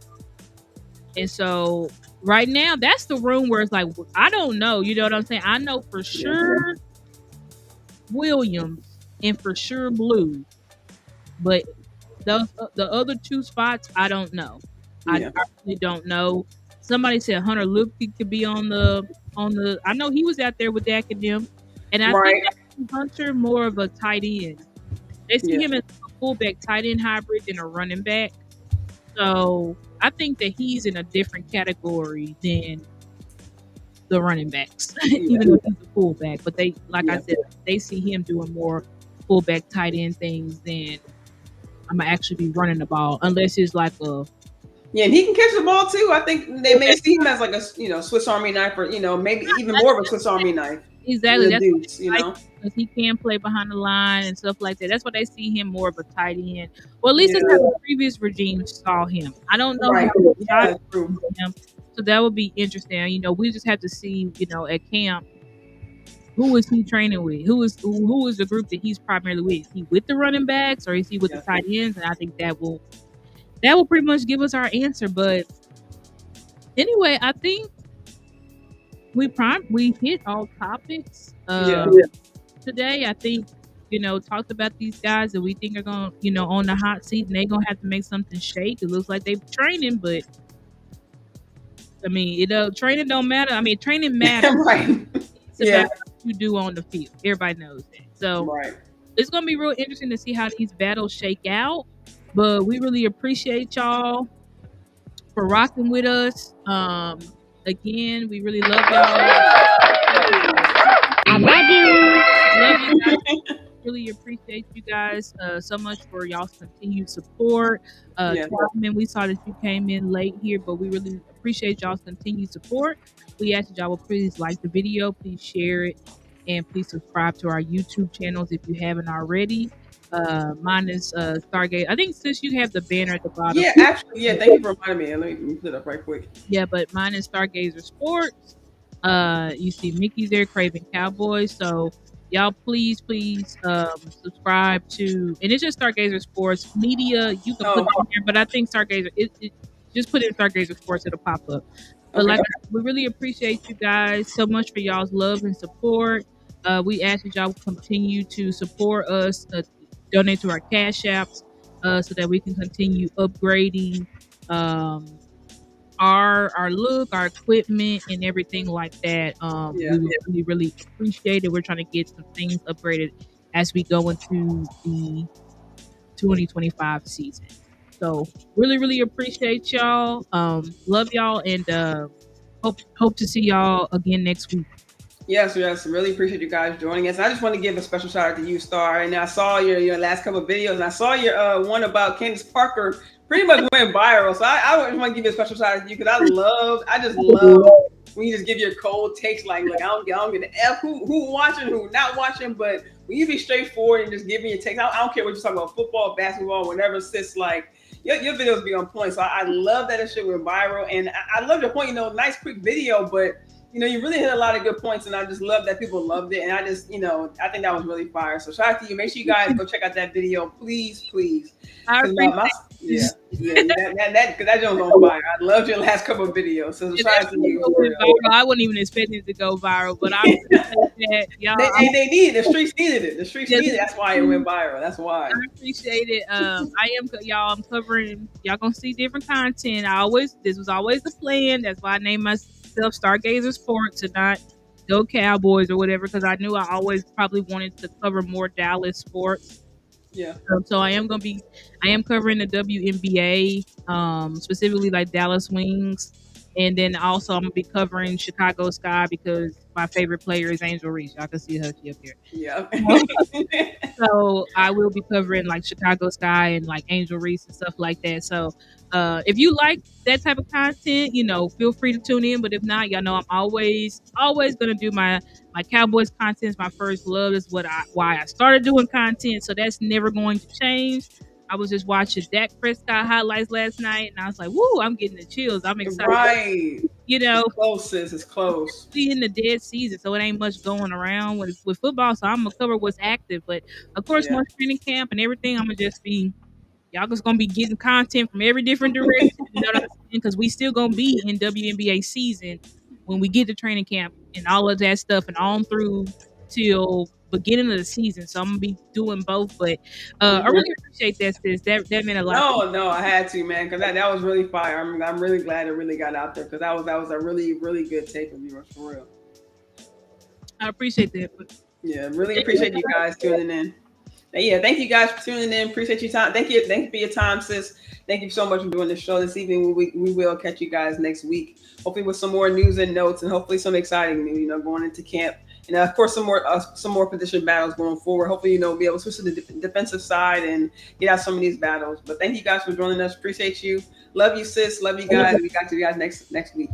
And so right now, that's the room where it's like, I don't know. You know what I'm saying? I know for sure Williams and for sure Blue, but the other 2 spots, I don't know. I really don't know. Somebody said Hunter Lupke could be on the. I know he was out there with Dak and them, and I think Hunter more of a tight end. They see him as a fullback tight end hybrid than a running back. So I think that he's in a different category than the running backs, even though he's a fullback. But they, like I said, they see him doing more fullback tight end things than I'm gonna actually be running the ball, unless it's like a. Yeah, and he can catch the ball too. I think they may see him as like a Swiss Army knife, or maybe even more of a Swiss Army knife. Exactly, that's dudes, because he can play behind the line and stuff like that. That's why they see him more of a tight end. Well, at least that's how the previous regime saw him. I don't know how him, so that would be interesting. We just have to see, at camp, who is he training with? Who is the group that he's primarily with? Is he with the running backs or is he with the tight ends? And I think that will pretty much give us our answer. But anyway, I think we hit all topics today. I think talked about these guys that we think are going on the hot seat, and they're gonna have to make something shake. It looks like they're training, but I mean, training don't matter. I mean, training matters. Right. It's about what you do on the field. Everybody knows that. So it's gonna be real interesting to see how these battles shake out. But we really appreciate y'all for rocking with us. Again, we really love y'all. I love you. Love you guys. Really appreciate you guys so much for y'all's continued support. Topman, we saw that you came in late here, but we really appreciate y'all's continued support. We ask that y'all will please like the video, please share it, and please subscribe to our YouTube channels if you haven't already. Mine is Stargate. I think since you have the banner at the bottom. Yeah, actually, thank you for reminding me. Let me put it up right quick. Yeah, but mine is Stargazer Sports. You see Mickey's there, Craven Cowboys. So y'all please subscribe to, and it's just Stargazer Sports Media. You can put it in there, but I think Stargazer, it just put in Stargazer Sports, it'll pop up. But we really appreciate you guys so much for y'all's love and support. We ask that y'all continue to support us, donate to our cash apps, so that we can continue upgrading our look, our equipment, and everything like that. We really appreciate it. We're trying to get some things upgraded as we go into the 2025 season. So really appreciate y'all. Love y'all, and hope to see y'all again next week. Yes, really appreciate you guys joining us. I just want to give a special shout out to you, Star. And I saw your last couple of videos, and I saw your one about Candace Parker pretty much went viral. So I just want to give you a special shout out to you, because I just love when you just give your cold takes. Like, look, I don't give a F who watching, who not watching, but when you be straightforward and just give me your takes, I don't care what you're talking about, football, basketball, whatever. Sis, like your videos be on point. So I love that shit went viral, and I love your point. Nice quick video, but you really hit a lot of good points, and I just love that people loved it. And I just, I think that was really fire. So shout out to you. Make sure you guys go check out that video, please. I appreciate that joint was on fire. I loved your last couple of videos. So shout out to you. I wasn't even expecting it to go viral, but I appreciate that, y'all. They needed it. The streets needed it. Needed it. That's why it went viral. That's why. I appreciate it. I'm covering. Y'all gonna see different content. This was always the plan. That's why I named myself Stargazer Sports and not Go Cowboys or whatever, because I knew I always probably wanted to cover more Dallas sports. Yeah. So I am covering the WNBA, specifically like Dallas Wings, and then also I'm gonna be covering Chicago Sky because my favorite player is Angel Reese. Y'all can see her, she up here. Yeah. So I will be covering like Chicago Sky and like Angel Reese and stuff like that. So if you like that type of content, feel free to tune in. But if not, y'all know I'm always gonna do my Cowboys content is my first love. Is why I started doing content. So that's never going to change. I was just watching Dak Prescott highlights last night, and I was like, "Woo! I'm getting the chills. I'm excited." Right. You know, It's close, sis. It's close. we in the dead season, so it ain't much going around with football. So I'm gonna cover what's active, but of course, Yeah. once training camp and everything, I'm gonna just be y'all just gonna be getting content from every different direction. You know what I'm saying? Because we still gonna be in WNBA season when we get to training camp and all of that stuff, and on through till beginning of the season. So I'm gonna be doing both, but I really appreciate that, sis. That meant a lot. No, I had to, man, because that was really fire. I'm really glad it really got out there because that was a really really good take of yours for real. I appreciate that. But Yeah, really appreciate you guys tuning in. Yeah, thank you guys for tuning in. Appreciate your time. Thank you for your time, sis. Thank you so much for doing the show this evening. We will catch you guys next week, hopefully with some more news and notes, and hopefully some exciting news. Going into camp, and of course some more position battles going forward. Hopefully, be able to switch to the defensive side and get out some of these battles. But thank you guys for joining us. Appreciate you. Love you, sis. Love you guys. We got you guys next week.